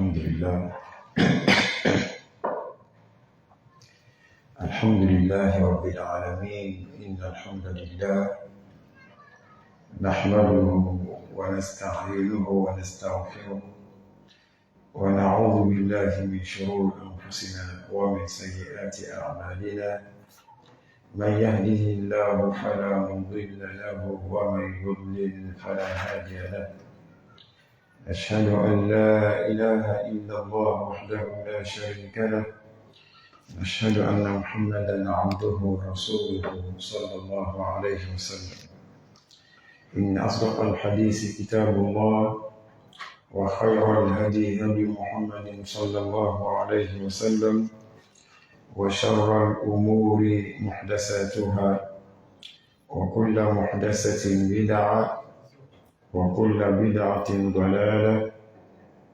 الحمد لله الحمد لله رب العالمين. إن الحمد لله نحمده ونستعينه ونستغفره ونعوذ بالله من شرور أنفسنا ومن سيئات أعمالنا. من يهده الله فلا مضل له ومن يضلل فلا هادي له. أشهد أن لا إله إلا الله وحده لا شريك له. أشهد أن محمدا عبده ورسوله صلى الله عليه وسلم. إن أصدق الحديث كتاب الله وخير الهدي هدي محمد صلى الله عليه وسلم وشر الأمور محدثاتها وكل محدثة بدعة وكل بدعة ضلالة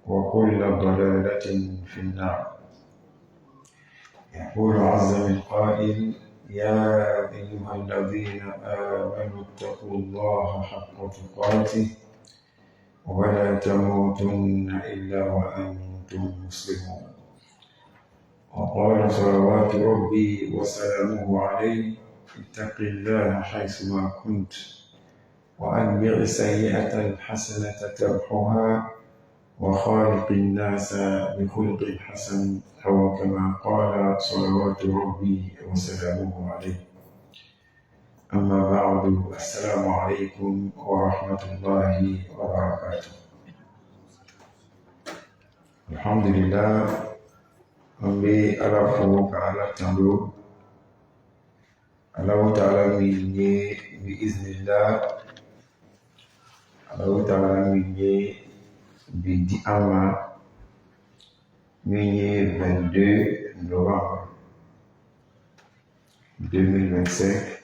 وكل ضلالة في النار. يقول عز من قائل: يا أيها الذين آمنوا اتقوا الله حق تقاته ولا تموتن إلا وأنتم مسلمون. وقال صلوات ربي وسلامه عليه: اتق الله حيثما كنت وأتبع السيئة الحسنة تمحها وخالق الناس بخلق حسن، أو كما قال صلوات ربي وسلامه عليه. أما بعد، السلام عليكم ورحمة الله وبركاته. الحمد لله أمبي على فوق على تندو الله تعالى مني بإذن الله. الله تعالى مني bidi ama minye 22 novembre 2025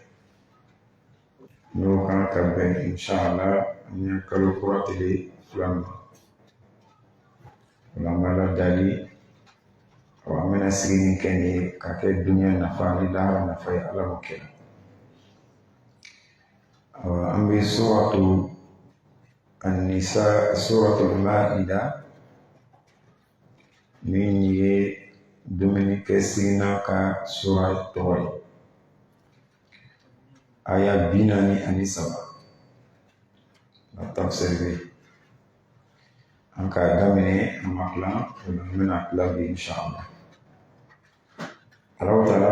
nous kan ka ben inshallah ñu kalo kuratele fulama la dali wa amana sigini kene ka ke dunya nafa ni la nafa ya ala moke ambi suratu النساء سورة المائدة من دومينيك سينا كا سورة توي آية بيناني أني سبا التفسير أنك دامني أمكلا من أكلا إن شاء الله. الله تعالى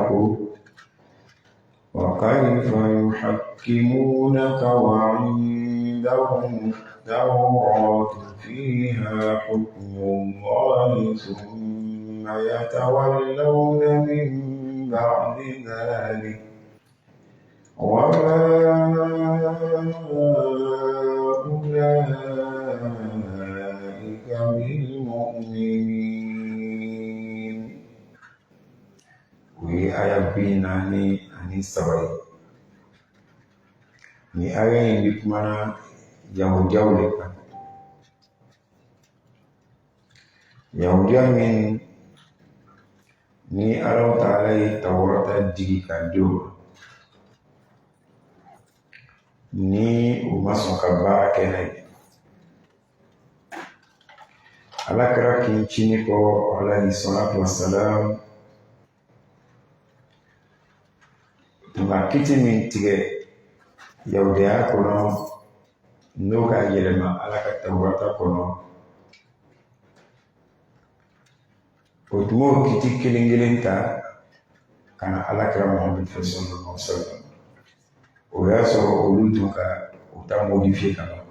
وكيف يحكمونك وعندهم التوراة فيها حكم الله ثم يتولون من بعد ذلك وما أولئك بالمؤمنين. وآية بيناني أني سبعي ni آية بكمانا Yahudiya lekan. Yahudiya min ni Allah Ta'ala yi Taurata digi ka do ni u ma sɔn ka baara kɛ n'a ye. Ala kɛra k'i cini kɔ alayhi salatu wassalam nka kiti min tigɛ Yahudiya kɔnɔ n'o ka yɛlɛma Ala ka Taurata kɔnɔ, o tun b'o kiti kelen kelen ta ka na Alakira Muhamadu fɛ sallallahu alaihi wa sallam. O y'a sɔrɔ olu tun ka o ta modifié ka ban.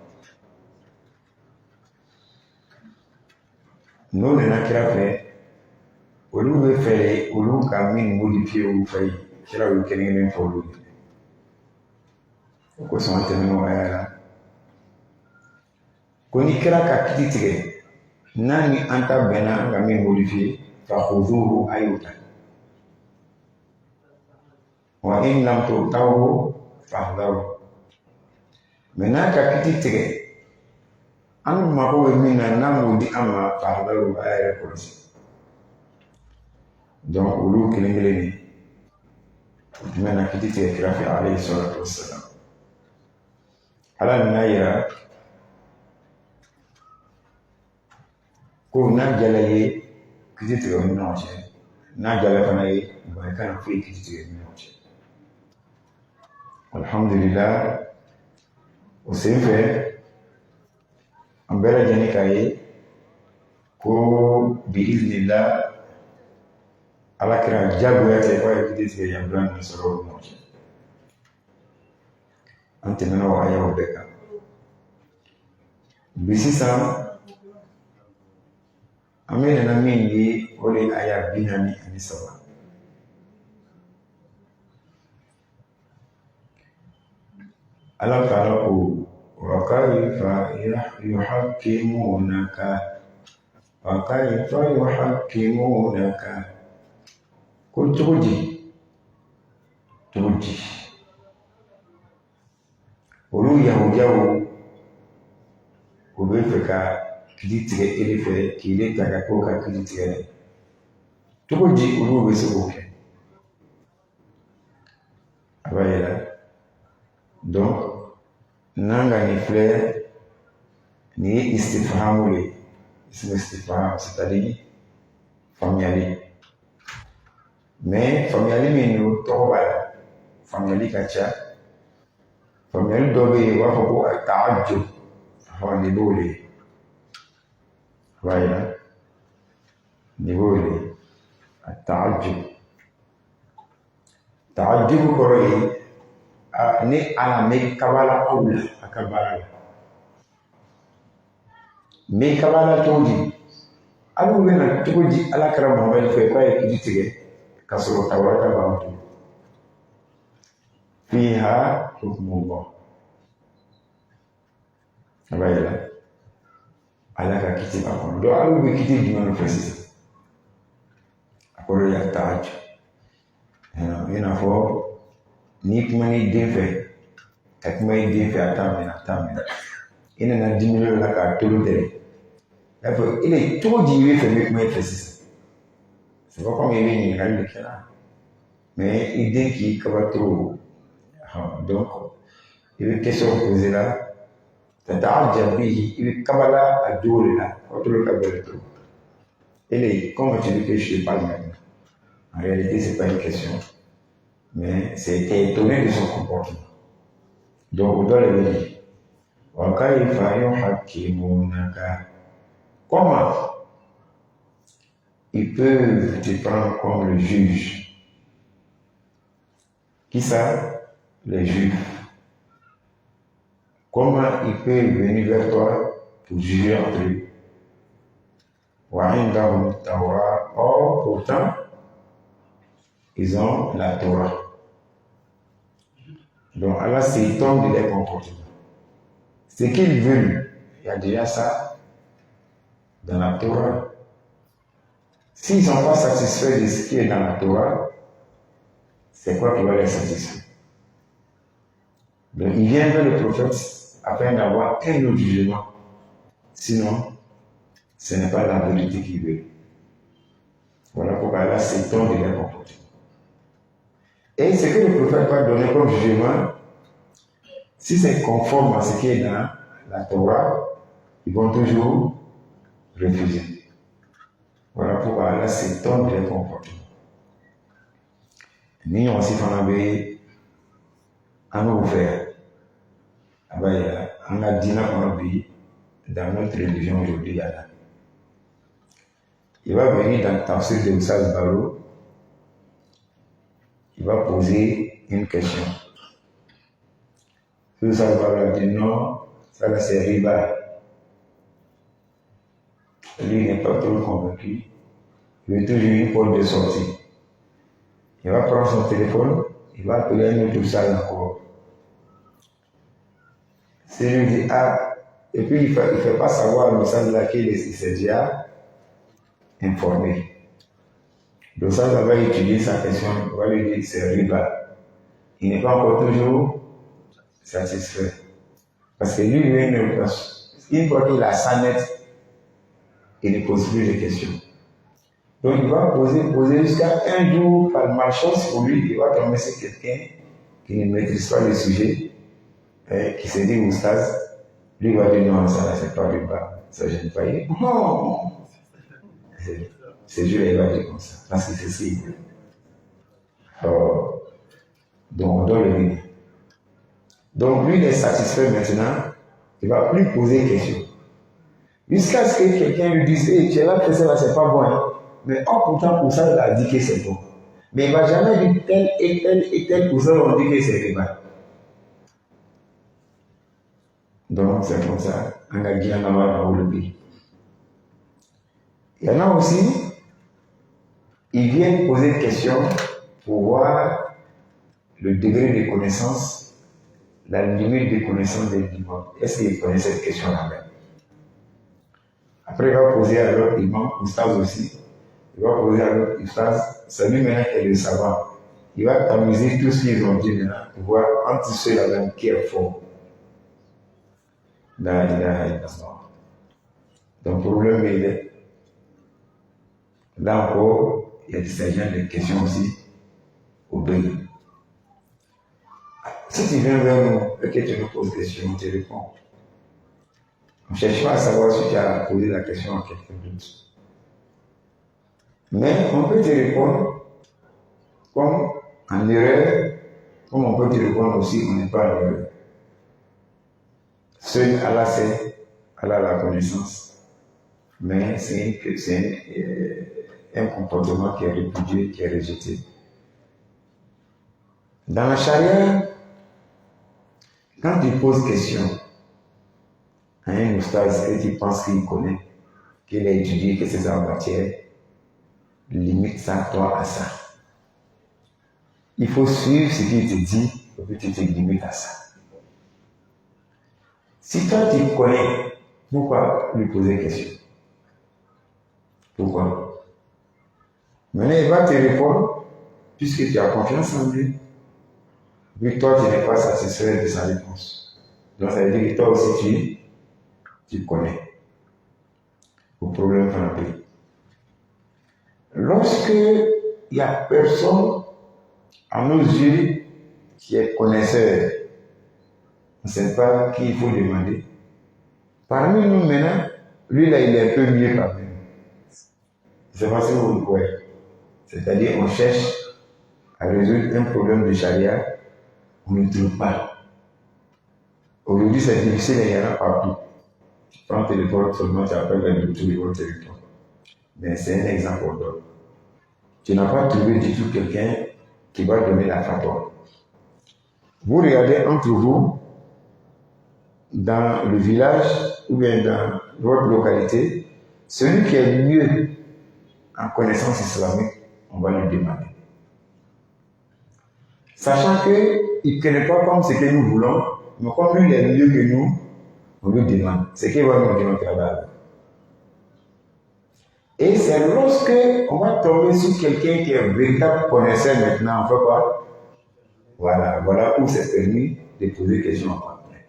N'o nana kira fɛ, olu bɛ fɛ olu ka min modifié olu fɛ yen, kira y'o kelen kelen fɔ olu ye. O kosɔn an tɛmɛn'o aya la. Ko ni kira ka kiti tigɛ n'a ni an ta bɛnna an ka min modifié fakhuzuhu a y'o ta wa in lam tu'tahu fahdharu. Mais n'a ka kiti tigɛ an mago bɛ min na n'a m'o di an ma fahdharu a yɛrɛ kɔlɔsi. Donc olu kelen kelen ni u tun bɛ na kiti tigɛ kira fɛ alayhi salatu wassalam. Ala nana yira ko n'a jala ye kiti tigɛ o ni ɲɔgɔn cɛ n'a jala fana ye i kana foyi kiti tigɛ ni ɲɔgɔn cɛ alhamdulillah o sen fɛ an bɛɛ lajɛlen k'a ye ko bi iznillah ala kɛra jagoya tɛ k'a ye kiti tigɛ yan dɔn ni sɔrɔ o ni ɲɔgɔn cɛ an tɛmɛna o ayaw bɛɛ kan bi sisan an bɛ nana min ye o de aya 43 ala k'ala ko wa kayfa yuhakkimunaka ko cogo di olu yahudiyaw u bɛ fɛ ka kili tigɛ e de fɛ k'i de ta ka k'o ka kili tigɛ dɛ cogo di olu bɛ se k'o kɛ a b'a yira donc n'an ka nin filɛ nin ye istifhamu ye istifham c'est-à-dire faamuyali mais faamuyali min don tɔgɔ b'a la faamuyali ka ca faamuyali dɔ bɛ yen u b'a fɔ ko a ta'ajjub nin b'o de ye a b'a yira nin b'o de ye a ta'ajjub kɔrɔ ye ni ala mɛ kabala aw la a ka baara la mɛ kabala cogo di aw bɛna cogo di ala kɛra Muhamadu fɛ k'a ye kiri tigɛ ka sɔrɔ Tawurata b'an bolo fiha hukmullah a b'a yira ala ka kiti b'a kɔnɔ donc aw bɛ kiti jumɛn fɛ sisan a kɔrɔ ye a ta'ajjub i n'a fɔ n'i kuma n'i den fɛ ka kuma i den fɛ a t'a minɛ i nana dimine la k'a tolu dɛrɛ i b'a fɔ cogo di i bɛ fɛ n bɛ kuma i fɛ sisan c'est pas comme i bɛ ɲininkali de kɛ la mais i den k'i kabatoro donc i bɛ question posé la tata'ajjab bihi i bɛ kabala a jogo de la kabatoro ka bɛrɛ to comment tu veux que je te parle maintenant en réalité c'est pas une question mais c'était étonné de son comportement. Donc, on doit le dire. Comment ils peuvent te prendre comme le juge? Qui ça? Les juifs. Comment ils peuvent venir vers toi pour juger entre eux? Or, pourtant, ils ont la Torah. Donc Allah s'étonne de leur comportement. Ce qu'ils veulent, il y a déjà ça dans la Torah. S'ils ne sont pas satisfaits de ce qui est dans la Torah, c'est quoi qui va les satisfaire? Donc ils viennent vers le prophète afin d'avoir un autre jugement. Sinon, ce n'est pas la vérité qu'ils veulent. Voilà pourquoi Allah s'étonne de leur comportement. Et ce que le prophète va donner comme jugement, si c'est conforme à ce qui est dans la Torah, ils vont toujours refuser. Voilà pourquoi Allah s'étonne de leur comportement. Nous aussi, on a ouvert. On a dit dans notre religion aujourd'hui. Il va venir dans le tafsir de Oussaz Balo. Il va poser une question. Si ça va dire non, ça c'est riba. Lui n'est pas trop convaincu. Il veut toujours une porte de sortie. Il va prendre son téléphone, il va appeler un autre salle encore. C'est lui dit et puis il ne fait pas savoir le sens laquelle il s'est déjà informé. Le sens va étudier sa question, il va lui dire c'est riba. Il n'est pas encore toujours satisfait. Parce que lui-même, une fois qu'il a sa net, il ne pose plus de questions. Donc il va poser jusqu'à un jour, par malchance pour lui, il va tomber sur quelqu'un qui ne maîtrise pas le sujet, qui se dit oustaz, lui va dire non, ça là c'est pas riba, ça je ne pas. Non, Ce jour-là, il va dire comme ça. Parce que c'est ce qu'il veut. Donc, on doit le bénir. Donc, lui, il est satisfait maintenant. Il ne va plus poser de questions. Jusqu'à ce que quelqu'un lui dise, hey, tu es là, ça, c'est pas bon. Hein? Mais pourtant, pour ça, il a dit que c'est bon. Mais il ne va jamais dire tel et tel et tel pour ça, on dit que c'est riba. Donc, c'est comme ça. On a dit, on a le pays. Il y en a aussi, ils viennent poser des questions pour voir le degré de connaissance, la limite de connaissance des imams. Est-ce qu'ils connaissent cette question-là même? Après, il va poser à l'autre imam, Oustaz aussi. Il va poser à l'autre Oustaz, c'est lui maintenant qui est le savant. Il va tamiser tout ce qu'ils ont dit maintenant pour voir entre ceux-là même qui est fort. Là, donc, le problème, il est. Là encore, il y a des gens de questions aussi au pays. Si tu viens vers nous et que tu nous poses des questions, on te répond. On ne cherche pas à savoir si tu as posé la question à quelqu'un d'autre. Mais on peut te répondre comme en erreur, comme on peut te répondre aussi qu'on n'est pas en erreur. Seul Allah sait, Allah a la connaissance, mais c'est un comportement qui est répudié, qui est rejeté. Dans la charia, quand tu poses question à un oustaz et tu penses qu'il connaît, qu'il a étudié, que c'est en matière, limite ça, toi, à ça. Il faut suivre ce qu'il te dit et puis tu te limites à ça. Si toi tu connais, pourquoi lui poser une question? Pourquoi? Maintenant, il va te répondre puisque tu as confiance en lui. Puis toi, tu n'es pas satisfait de sa réponse. Donc, ça veut dire que toi aussi, tu connais. Au problème frappé. Lorsque il n'y a personne à nos yeux qui est connaisseur, on ne sait pas qui il faut demander. Parmi nous maintenant, lui là, il est un peu mieux parmi nous. C'est parce que vous le voyez. C'est-à-dire, on cherche à résoudre un problème de charia, on ne trouve pas. Aujourd'hui, c'est difficile, il y en a partout. Tu prends le téléphone seulement, tu appelles un docteur, il va te répondre. Mais c'est un exemple qu'on donne. Tu n'as pas trouvé du tout quelqu'un qui va donner la fatwa. Vous regardez entre vous, dans le village ou bien dans votre localité, celui qui est mieux en connaissance islamique, on va lui demander. Sachant qu'il ne connaît pas comme ce que nous voulons, mais comme lui il est mieux que nous, on lui demande. C'est qu'il va nous demander là-bas. Et c'est lorsque on va tomber sur quelqu'un qui est un véritable connaisseur maintenant, on fait quoi? Voilà où c'est permis de poser des questions après.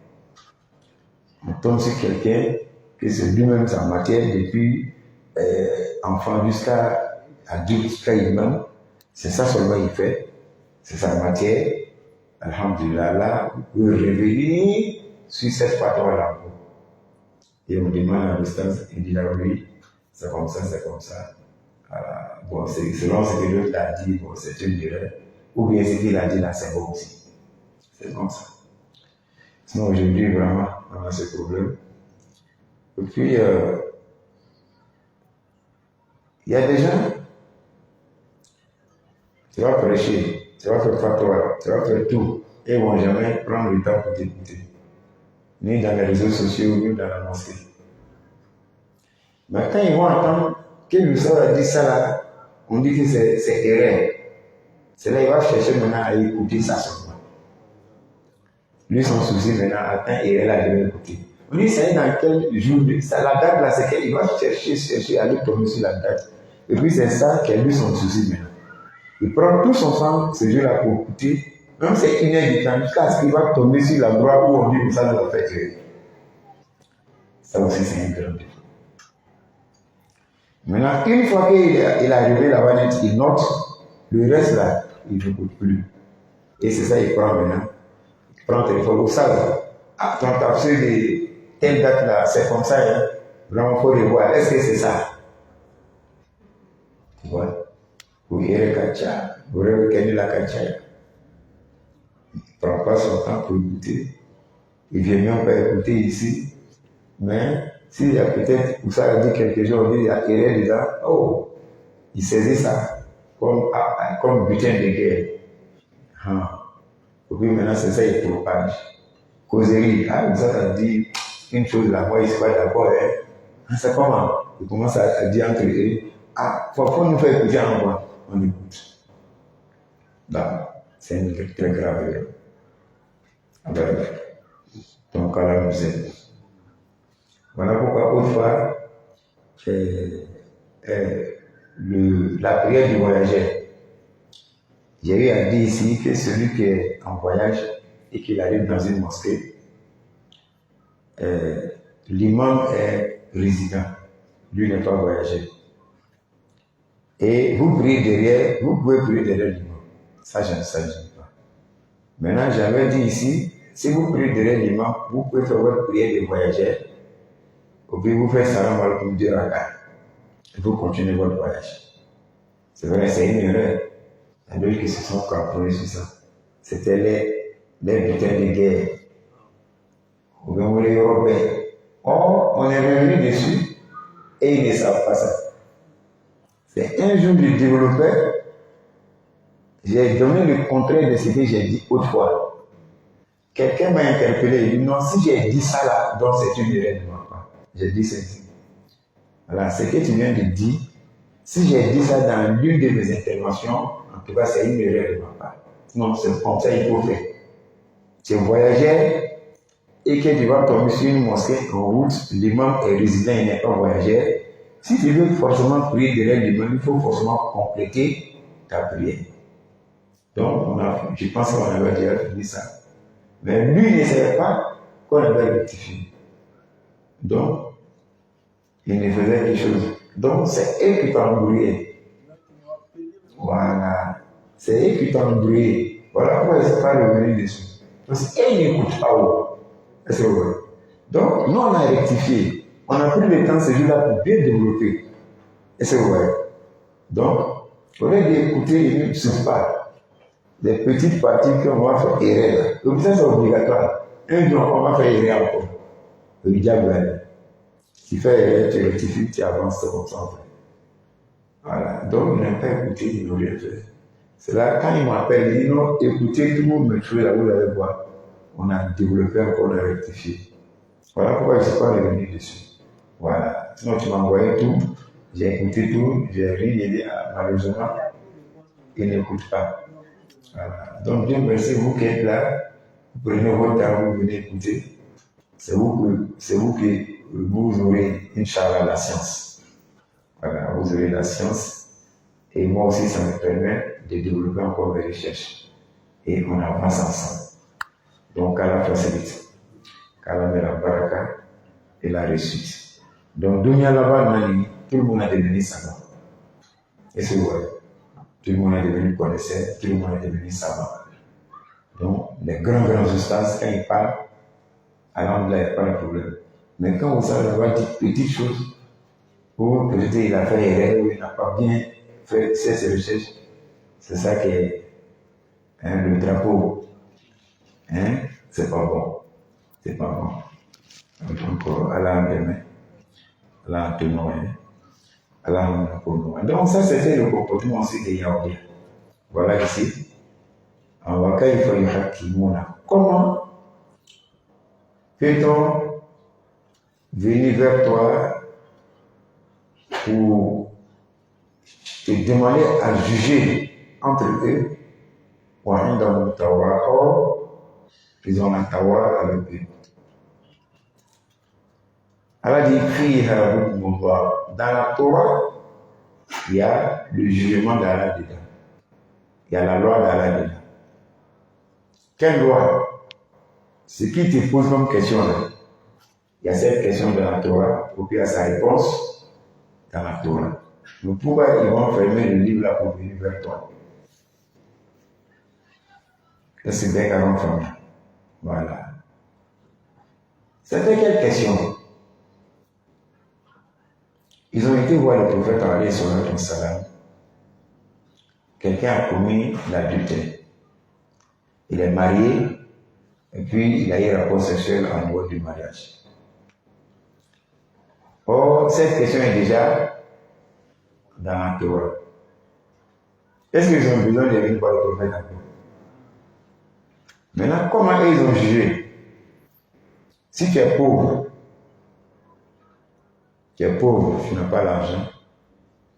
On tombe sur quelqu'un qui c'est lui-même sa matière depuis enfant jusqu'à adulte, jusqu'à imam. C'est ça seulement il fait. C'est sa matière. Alhamdulillah, là, vous pouvez revenir sur cette fatwa-là. Et on demande à l'ustaz, il dit là, oui, c'est comme ça, c'est comme ça. Bon, c'est selon ce que l'autre a dit, bon, c'est une erreur. Ou bien ce qu'il a dit là, c'est bon aussi. C'est comme ça. Sinon, aujourd'hui, vraiment, on a ce problème. Et puis, il y a des gens, tu vas prêcher, tu vas faire fatwa, tu vas faire tout, et ils ne vont jamais prendre le temps pour t'écouter. Ni dans les réseaux sociaux, ni dans la mosquée. Mais quand ils vont entendre que le Seigneur a dit ça là, on dit que c'est erreur. C'est là qu'il va chercher maintenant à écouter ça seulement. Lui, son souci maintenant, attends, et elle a jamais écouté. On dit, c'est dans quel jour, la date là, c'est qu'il va chercher, aller tomber sur la date. Et puis c'est ça qui est lui son souci maintenant. Il prend tout son temps ce jour-là pour écouter, même c'est une heure du temps, jusqu'à ce qu'il va tomber sur la droite où on dit que ça nous a fait créer. Ça aussi, c'est un grand défaut. Maintenant, une fois qu'il est arrivé là-bas, il note, le reste là, il ne écoute plus. Et c'est ça, il prend maintenant. Il prend le téléphone, ça là. Ah, ton tafsir de telle date là, c'est comme ça, hein. Vraiment, il faut le voir. Est-ce que c'est ça? Tu vois? Ou Irekacha, ou Rekenila Kacha. Il ne prend pas son temps pour écouter. Il vient même pas écouter ici. Mais s'il y a peut-être, ou ça a dit quelque chose, on dit il y a erreur dedans, oh, il saisit ça comme butin de guerre. Et puis maintenant, c'est ça, il propage. Causerie, ah, ça a dit une chose là, moi, il ne suis pas d'accord. Hein. C'est comment? Il commence à dire entre eux, ah, faut nous faire écouter en moi. On écoute. Là, c'est une très grave erreur. Donc, Allah nous aide. Voilà pourquoi autrefois, la prière du voyageur. J'ai eu à dire ici que celui qui est en voyage et qu'il arrive dans une mosquée, l'imam est résident, lui n'est pas voyageur. Et vous priez derrière, vous pouvez prier derrière l'imam. Ça, je ne sais pas. Maintenant, j'avais dit ici, si vous priez derrière l'imam, vous pouvez faire votre prière des voyageurs. Et puis vous faites salam alaikum 2 rakas. Et vous continuez votre voyage. C'est vrai, c'est une erreur. Il y a d'autres qui se sont cramponnés sur ça. C'était les butins de guerre. Les Européens. Or, on est revenu dessus et ils ne savent pas ça. C'est un jour du développeur, j'ai donné le contraire de ce que j'ai dit autrefois. Quelqu'un m'a interpellé, il dit non, si j'ai dit ça là, donc c'est une erreur de ma part. J'ai dit ceci. Voilà, ce que tu viens de dire, si j'ai dit ça dans l'une de mes interventions, en tout cas, c'est une erreur de ma part. Non, c'est comme ça qu'il faut faire. Tu es voyageur et que tu vas tomber sur une mosquée en route, l'imam est résident, il n'est pas voyageur. Si tu veux forcément prier derrière l'imam, il faut forcément compléter ta prière. Donc, je pense qu'on avait déjà fini ça. Mais lui, il ne savait pas qu'on avait rectifié. Donc, il ne faisait quelque chose. Donc, c'est eux qui t'ont embrouillé. Voilà. C'est eux qui t'ont embrouillé. Voilà pourquoi ils ne sont pas revenus dessus. Parce qu'eux n'écoutent pas. Est-ce que vous voyez? Donc, nous, on a rectifié. On a pris le temps ce jour-là pour bien développer. Est-ce que vous voyez? Donc, au lieu d'écouter, ils ne suivent pas. Les petites parties qu'on va faire erreur. Donc, ça, c'est obligatoire. Un jour, on va faire erreur encore. Le diable, tu fais erreur, tu rectifies, tu avances, c'est comme ça, en fait. Voilà. Donc, ils n'ont pas écouté, ils n'ont rien fait. C'est là, quand ils m'appellent, ils disent non, écoutez, tout le monde me trouve là, vous allez voir. On a développé encore, on a rectifié. Voilà pourquoi je ne suis pas revenu dessus. Voilà. Sinon, tu m'as envoyé tout, j'ai écouté tout, j'ai rien dit, malheureusement, ils n'écoutent pas. Voilà. Donc, Dieu merci, vous qui êtes là, vous prenez votre temps, vous venez écouter. C'est vous qui vous aurez, Inch'Allah, la science. Voilà, vous aurez la science. Et moi aussi, ça me permet de développer encore mes recherches. Et on avance ensemble. Donc, Allah facilite. qu'Allah met la baraka et la réussite. Donc, dunya là-bas, tout le monde a devenu savant. Et c'est vrai. Tout le monde est devenu connaisseur, tout le monde est devenu savant. Donc, les grands ustads, quand ils parlent, alors là, il n'y a pas de problème. Mais quand vous savez avoir des petites choses, ou peut-être il a fait erreur, ou il n'a pas bien fait ses recherches, c'est ça qui est le drapeau. C'est pas bon. C'est pas bon. Donc, Allah en aimait. Allah en tenant. Allah en a pour nous. Donc, ça, c'était le comportement aussi des Yaoudiens. Voilà ici. En Wakaïfa Yuhakimouna. Comment peut-on venir vers toi pour te demander à juger entre eux ou un dans le Tawa? Or, ils ont la Tawa avec eux. Allah dit dans la Torah, il y a le jugement d'Allah dedans. Il y a la loi d'Allah dedans. Quelle loi? Ce qui te pose comme question là. Il y a cette question dans la Torah, et puis il y a sa réponse dans la Torah. Donc pourquoi ils vont fermer le livre là pour venir vers toi? C'est bien qu'à famille. Voilà. C'était quelle question? Ils ont été voir le prophète alayhi sallam. quelqu'un a commis l'adultère. Il est marié, et puis il a eu un rapport sexuel en dehors du mariage. Or, cette question est déjà dans la Torah. Est-ce qu'ils ont besoin de venir voir le prophète encore? Maintenant, comment ils ont jugé? Si tu es pauvre, tu n'as pas l'argent,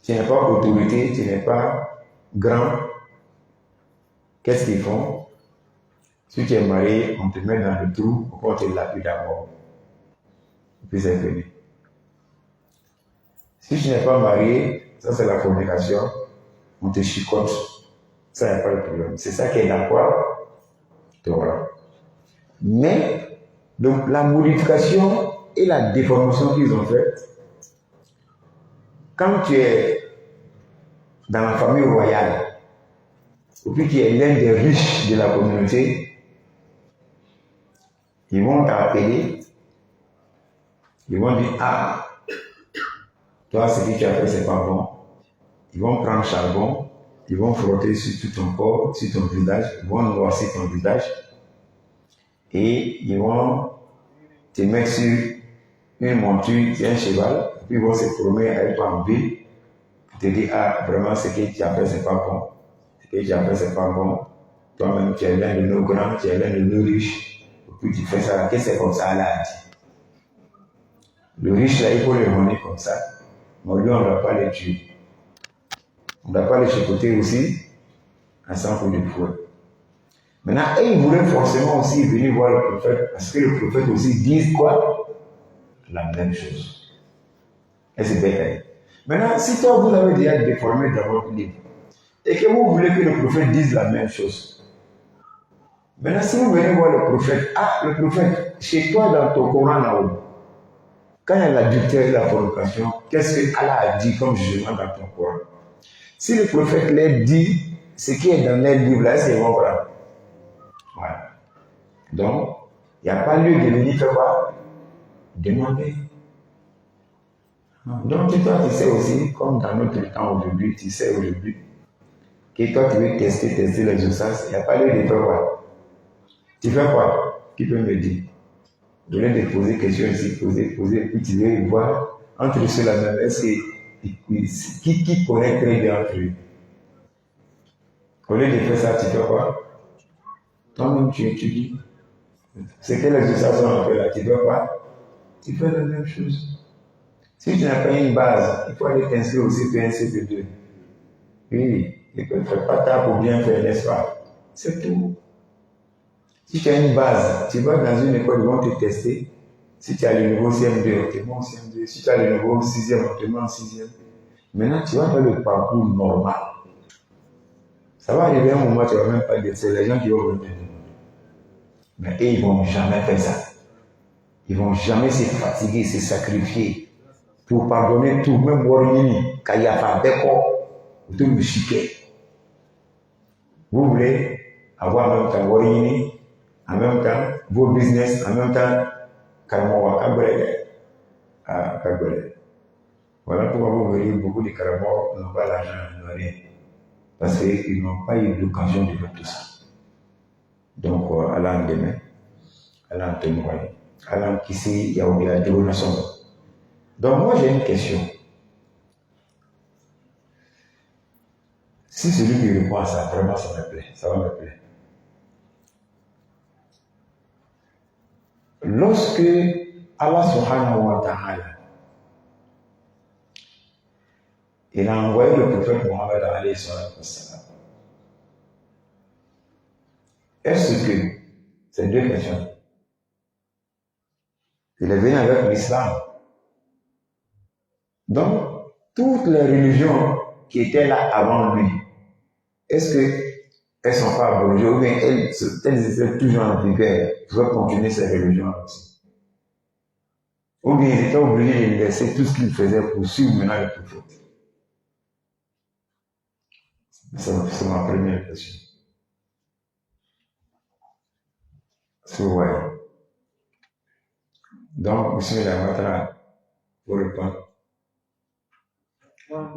tu n'es pas autorité, tu n'es pas grand, qu'est-ce qu'ils font? Si tu es marié, on te met dans le trou, on te lapide d'abord. Et puis c'est fini. Si tu n'es pas marié, ça c'est la fornication, on te chicote. Ça, il n'y a pas de problème. C'est ça qui est dans quoi? Torah. Mais, donc, la modification et la déformation qu'ils ont faite, quand tu es dans la famille royale, ou puis tu es l'un des riches de la communauté, ils vont t'appeler, ils vont dire, ah, toi, ce que tu as fait, c'est pas bon. Ils vont prendre le charbon, ils vont frotter sur tout ton corps, sur ton visage, ils vont noircir ton visage, et ils vont te mettre sur une monture, un cheval, et puis ils vont se promener avec toi en ville, pour te dire, ah, vraiment, ce que tu as fait, c'est pas bon. Ce que tu as fait, c'est pas bon. Toi-même, tu es l'un de nos grands, tu es l'un de nos riches, et puis tu fais ça, qu'est-ce que c'est comme ça, Allah a dit. Le riche, là, il faut le mener comme ça, mais lui, on ne doit pas le tuer. On ne doit pas le chicoter aussi, à 100 coups de fouet. Maintenant, ils voulaient forcément aussi venir voir le prophète, parce que le prophète aussi dit quoi? La même chose. Et c'est bête. Maintenant, si toi, vous avez déjà déformé dans votre livre, et que vous voulez que le prophète dise la même chose, maintenant, si vous venez voir le prophète, ah, le prophète, chez toi, dans ton Coran là-haut, quand il y a l'adultère et la fornication, qu'est-ce que Allah a dit comme jugement dans ton Coran? Si le prophète leur dit ce qui est dans leur livre, là, est-ce qu'ils vont prendre? Voilà. Donc, il n'y a pas lieu de venir faire quoi? Demander. Donc, toi, tu sais aussi, comme dans notre temps aujourd'hui, tu sais aujourd'hui, que toi, tu veux tester les usages, il n'y a pas lieu de faire quoi? Tu fais quoi? Qui peut me dire? Je viens de poser question ici, poser, puis tu veux voir entre ceux-là même, est-ce que qui connaît très bien entre eux? Au lieu de faire ça, tu fais quoi? Toi-même, tu étudies. C'est que les usages ont fait là, tu fais quoi? Tu fais la même chose. Si tu n'as pas une base, il faut aller t'inscrire au CP1, CP2. Oui, il ne fait pas tard pour bien faire, n'est-ce pas? C'est tout. Si tu as une base, tu vas dans une école, ils vont te tester. Si tu as le niveau CM2, on te met en CM2. Si tu as le niveau 6e, on te met en 6e. Maintenant, tu vas faire le parcours normal. Ça va arriver un moment, tu ne vas même pas dire, c'est les gens qui vont retenir. Mais eux, ils ne vont jamais faire ça. Ils ne vont jamais se fatiguer, se sacrifier pour pardonner tout, même Warini, Kayafa, Beko, tout le chiquet. Vous voulez avoir en même temps Warini, en même temps vos business, en même temps Karamoa, Kabrele. Ah, Kabrele. Voilà pourquoi vous voyez beaucoup de Karamoa n'ont pas l'argent, n'ont rien. Parce qu'ils n'ont pas eu l'occasion de faire tout ça. Donc, Allah en demain, Allah en témoigne, Allah en kissi, il y a des relations. Donc, moi, j'ai une question. Si celui qui répond à ça, vraiment, ça me plaît, ça va me plaire. Lorsque Allah subhanahu wa ta'ala, il a envoyé le prophète Mohammed alayhi salam, est-ce que, c'est deux questions, il est venu avec l'islam. Donc, toutes les religions qui étaient là avant lui, est-ce qu'elles ne sont pas abrogées ou bien elles étaient toujours en vigueur pour continuer ces religions aussi? Ou bien ils étaient obligés de laisser tout ce qu'ils faisaient pour suivre maintenant le prophète? C'est ma première question. Si vous voyez. Donc, monsieur la Matra, vous répondre.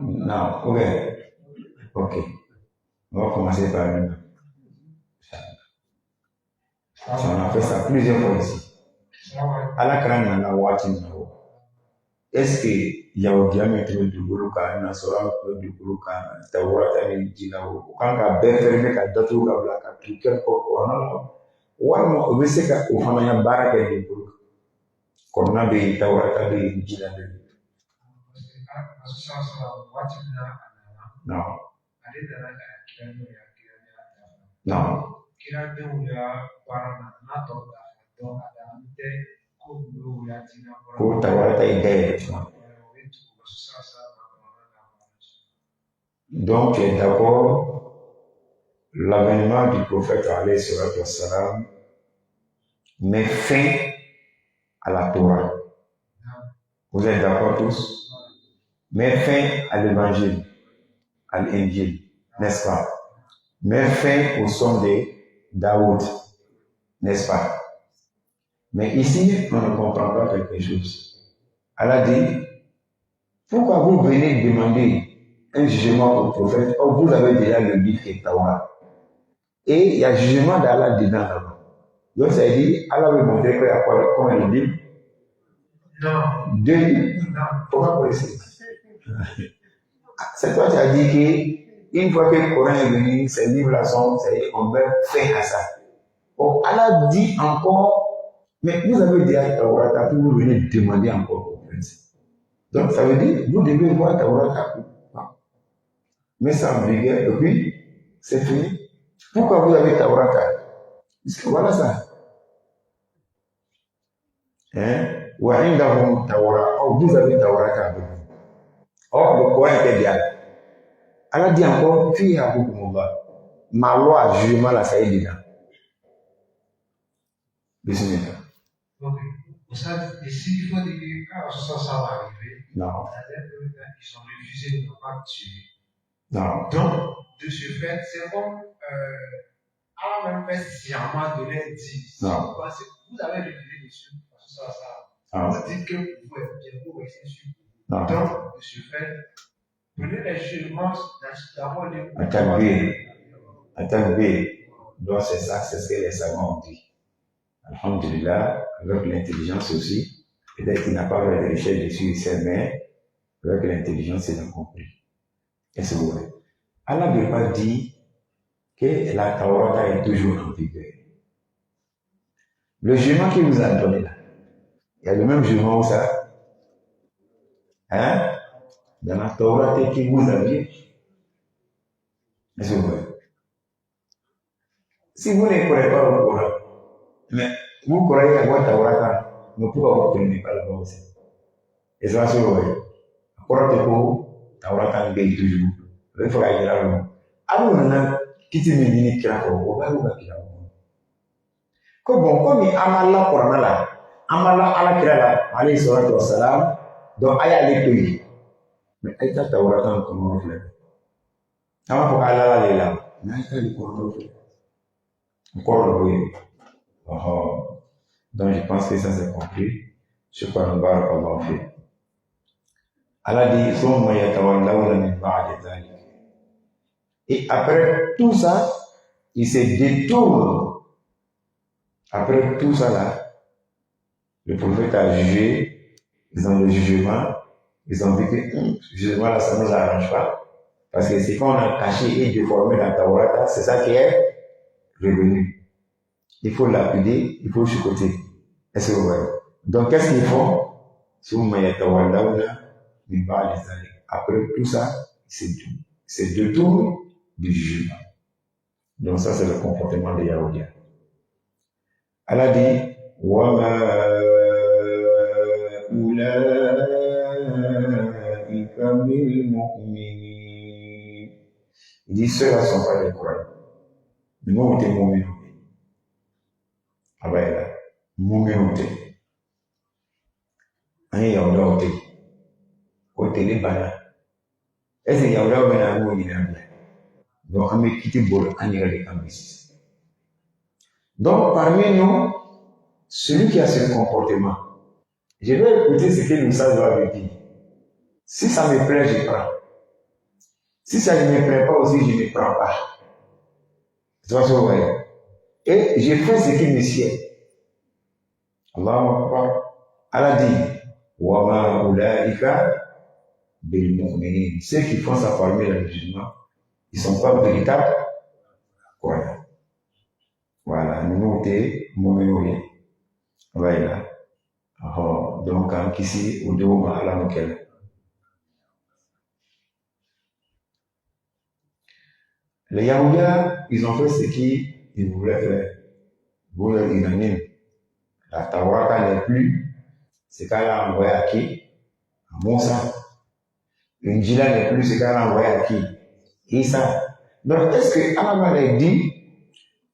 Non, ok. Ok. On va commencer par nous. On a fait ça plusieurs fois ici. Allah Karan n'a watching now. Est-ce que il y a un diamètre du Guluka, un assurant du Guluka, Tawata et Jinao, quand la belle ferme a daté ou la blague a tout quel corona, ou alors on sait qu'au fond il y a baraka de Guluka. Corona de Tawata de Jinao. Non. Non. Pour Tawata et Gaël. Donc, d'abord, l'avènement du prophète alayhi salatu wassalam met fin à la Torah. Vous êtes d'accord tous? Met fin à l'évangile, à l'Injil, n'est-ce pas? Met fin au son de Daoud, n'est-ce pas? Mais ici, on ne comprend pas quelque chose. Allah dit, pourquoi vous venez demander un jugement au prophète? Or, vous avez déjà le livre qui est Torah. Et il y a jugement d'Allah dedans là-bas. Donc, ça veut dire, Allah veut montrer qu'il y a quoi, combien de livres? Non. 2 livres? Non. Pourquoi vous essayer? C'est toi qui as dit qu'une fois que le Coran est venu, ces livres-là sont, on met fin à ça. Or, Allah dit encore, mais vous avez déjà Torah, puis vous venez demander encore au prophète. Donc, ça veut dire, vous devez voir Torah. Mais ça en vigueur, et puis, c'est fini. Pourquoi vous avez Taurata? Parce que voilà ça. Hein? Ou à une d'avant Taura, or vous avez Taurata avec vous. Or, le Coran était bien. Allah dit encore, fille à vous, ma loi, jugement, là, ça y est dedans. Bismillah. Ok. Pour ça, ici, il faut dire que quand ça va arriver, non. Ils ont refusé de ne pas tuer. Non. Donc, de ce fait, c'est comme Allah même fait sciemment de leur dire. Non. Parce que vous avez refusé dessus. Ça. Ah. Vous dites que vous êtes bien, vous restez sur. Non. Donc, de ce fait, prenez les jugements d'abord les. Attaque B. Donc, c'est ça, c'est ce que les savants ont dit. Alhamdulillah, avec l'intelligence aussi. Peut-être qu'il n'a pas fait de recherche dessus ici, mais avec l'intelligence, il a compris. Et c'est vrai. Allah ne veut pas dire que la Taurata est toujours en vigueur. Le jugement qu'il vous a donné là, il y a le même jugement où ça. Hein? Dans la Taurata qui vous a dit. Et c'est vrai. Si vous ne croyez pas au Coran, mais vous croyez à votre Taurata, mais pourquoi vous ne prenez pas là-bas aussi? Et ça, c'est vrai. Le Coran est pour Taurata en veille toujours. Il faut qu'il y ait là. Alors, on a quitté mes minutes qui ont on va qui là. Comme il amala Coran là, amala ala kira là, alayhi salatu wa salam, donc aya les pays. Mais aïta Taurata en comment on fait? Comment pour Allah là là? Mais aïta les Coran fait. Encore le bruit. Donc je pense que ça c'est compris. Je crois que Allah fait. Allah dit, Summa yatawallawna min ba'di dhalik. Et après tout ça, il se détourne. Après tout ça là, le prophète a jugé, ils ont le jugement, ils ont vu que le jugement là, ça ne nous arrange pas. Parce que c'est qu'on a caché et déformé la Taurata, c'est ça qui est revenu. Il faut lapider, il faut chicoter. Est-ce que vous voyez? Donc qu'est-ce qu'ils font? Après tout ça, c'est deux tours du jugement. Donc ça, c'est le comportement des Yaoudiens. Allah dit, وَمَا أُولَٰئِكَ بِالْمُؤْمِنِينَ. Il dit, ceux-là ne sont pas des croyants. Mais nous, on est mu'minun. Ah ben là, mu'minun. Un Yaouda ote. Ote les bana. Est-ce que Yaouda ote n'a pas eu une. Donc, on met quitter bol en les cambis. Donc, parmi nous, celui qui a ce comportement, je vais écouter ce que le sage va me dire. Si ça me plaît, je prends. Si ça ne me plaît pas aussi, je ne prends pas. C'est pas ça, vous voyez. Et j'ai fait ce qui me sied. Allahu Akbar. Allah dit, wa ma ulaika bil mu'minin. Ceux qui font ça parmi les musulmans, ils ne sont pas véritables croyants. Voilà, nous t'es mouminoui. Voilà. Donc, ici, au dos, à la moquelle. Les Yaoudia, ils ont fait ce qu'ils voulaient faire. Ils voulaient unanime. La Tawarata n'est plus. C'est qu'elle a envoyé à qui? À Moussa. Une Jila n'est plus. C'est qu'elle a envoyé à qui? Isa. Donc, est-ce que Allah m'a dit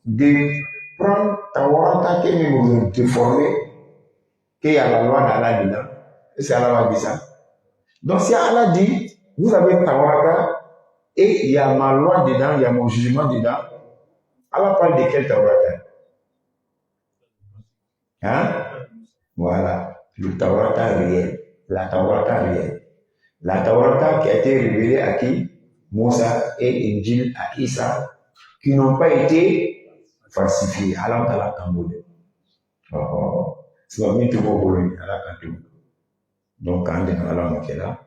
de prendre Tawarata qui nous ont déformé, qu'il y a la loi d'Allah dedans? Est-ce qu'Allah m'a dit ça? Donc, si Allah dit, vous avez Tawarata, et il y a ma loi dedans, il y a mon jugement dedans, Allah parle de quel Tawarata? Hein? Voilà, le Tawarata réel, la Tawarata réelle. La Tawarata qui a été révélée à qui? Moussa et Injil à Isa, qui n'ont pas été falsifiés. Allah Ta'ala Kamboudé. C'est pas mis tout au Bologne, Allah Kantou. Donc, quand on est dans la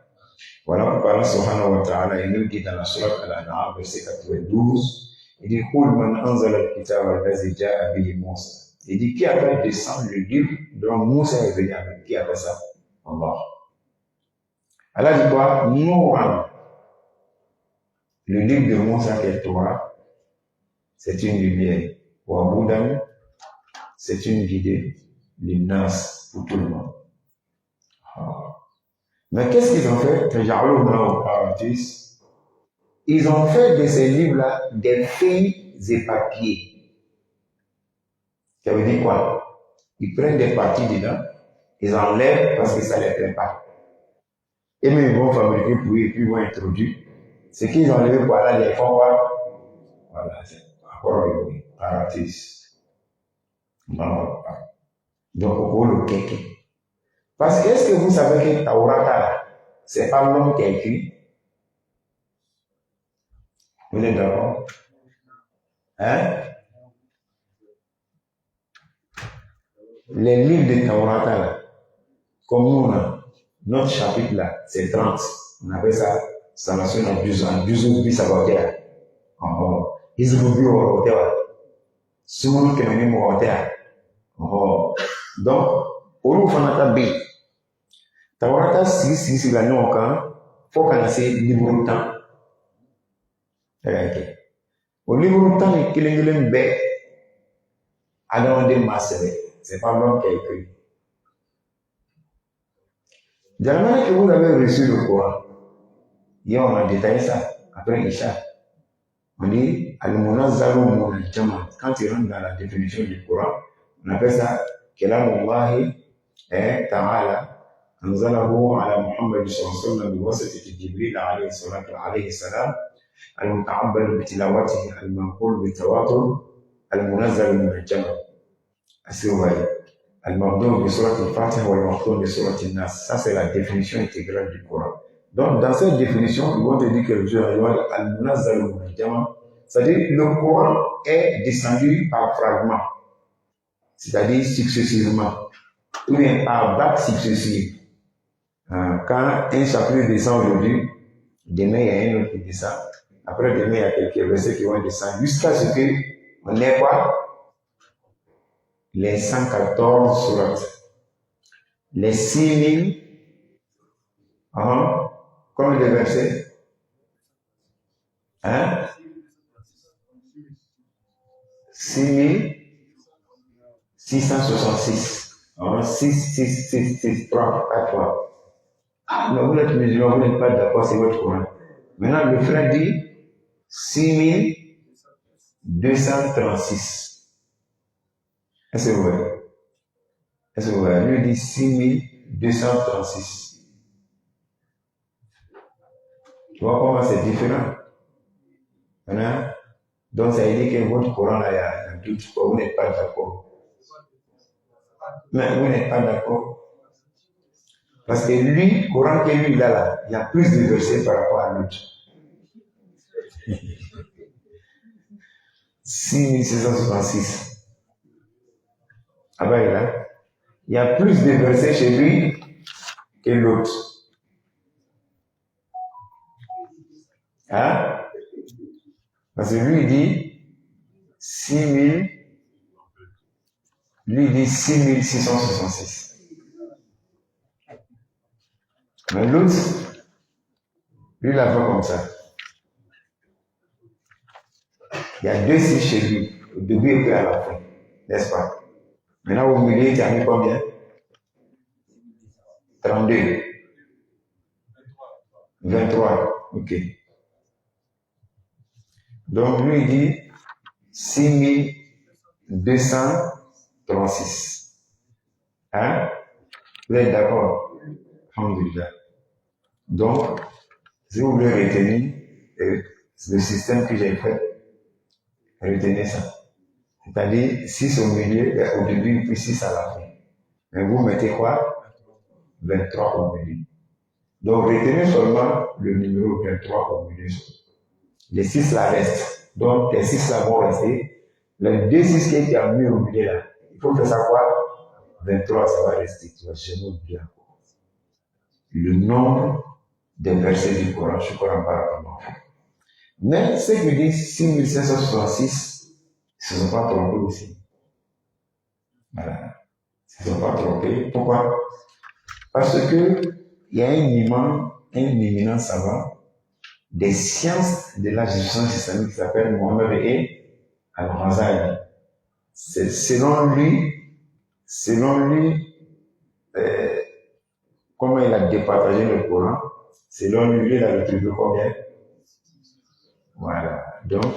voilà pourquoi Allah subhanahu wa ta'ala, il nous dit dans la sourate Al-An'am, verset 92, il dit, Qul man anzala al-kitaba allazi ja'a bihi Moussa. Il dit, qui a fait descendre le livre dont Moussa est venu avec? Qui a fait ça? Allah. Allah dit quoi? Nouran. Le livre de Moussa qui est Torah, c'est une lumière. Wa Boudan, c'est une guidée. L'imnas, pour tout le monde. Mais qu'est-ce qu'ils ont fait? Ils ont fait de ces livres-là des feuilles et papiers. Ça veut dire quoi? Ils prennent des parties dedans, ils enlèvent parce que ça ne les plaît pas. Et même ils vont fabriquer pour eux et puis ils vont introduire. Ce qu'ils ont enlevé pour aller les font voir. Voilà, c'est encore le paratis. Non, donc, pour le kéké. Parce que est-ce que vous savez que Taurata, c'est pas l'homme qui a écrit? Vous êtes d'accord? Hein? Les livres de Taurata, là, comme nous, là, notre chapitre là, c'est 30. On appelle ça, ça mentionne en 12 bis saboteur. Ils ont vu au hôtel. Souvent, que nous au hôtel. Donc, au lieu de faire B, Taurata, si la nous encore, faut qu'on ait livre de temps. Au livre de temps, il y a un B, à demander masse. C'est pas l'homme qui a écrit. De la manière que vous avez reçu le Coran, hier on a détaillé ça, après Isha. On dit, Al-Munazzalu Munajjama. Quand tu rentres dans la définition du Coran, on appelle ça Kalamullahi Ta'ala. أنزله على محمد صلى الله عليه وسلم بواسطة جبريل عليه السلام المتعبد بتلاوته المنقول بالتواتر المنزل من الجمع السوري المبدوء بسورة الفاتحة والمختوم بسورة الناس. Ça c'est la définition intégrale du Coran. Donc dans cette définition, ils vont te dire que le Dieu al-Munazzal min al-Jama, c'est-à-dire le Coran est descendu par fragments, c'est-à-dire successivement, ou bien par vagues successives. Quand un chapitre descend aujourd'hui, demain il y a un autre qui descend, après demain il y a quelques versets qui vont descendre, jusqu'à ce qu'on ait quoi? Les 114 sourates, les 6000, combien de versets? Hein? 6666. 6, 3, 4 fois. Ah, mais vous êtes musulman, vous n'êtes pas d'accord, c'est votre Coran. Maintenant, le frère dit 6236. Est-ce que vous voyez? Est-ce que vous voyez? Lui dit 6236. Tu vois comment c'est différent? Maintenant, donc ça veut dire que votre Coran, là, il y a un doute, vous n'êtes pas d'accord. Mais vous n'êtes pas d'accord. Parce que lui, le Coran que lui, là, il y a plus de versets par rapport à l'autre. 6666. Ah ben là, il y a plus de versets chez lui que l'autre. Hein? Parce que lui, il dit 6000, lui, il dit 6666. Mais l'autre, lui, il a fait comme ça. Il y a 2 6 chez lui, au début et puis à la fin, n'est-ce pas? Maintenant, au milieu, il y a mis combien? 32. 23, ok. Donc, lui, il dit 6236. Hein? Vous êtes d'accord? Alhamdulillah. Donc, si vous voulez retenir le système que j'ai fait, retenez ça. C'est-à-dire 6 au milieu, au début, puis 6 à la fin. Mais vous mettez quoi? 23 au milieu. Donc, retenez seulement le numéro 23 au milieu. Les 6 là restent. Donc, les 6 là vont rester. Les 2 6 qui étaient mis au milieu là, il faut faire ça quoi? 23, ça va rester. Tu vas jamais oublier encore. Le nombre des versets du Coran, je crois pas comment faire. Mais ceux qui disent 6566, ils ne se sont pas trompés aussi. Voilà. Ils ne se sont pas trompés. Pourquoi? Parce que il y a un éminent savant des sciences de la justice islamique qui s'appelle Mohamed Al-Ghazali. Selon lui, comment il a départagé le Coran, selon lui, il a retrouvé combien? Voilà. Donc,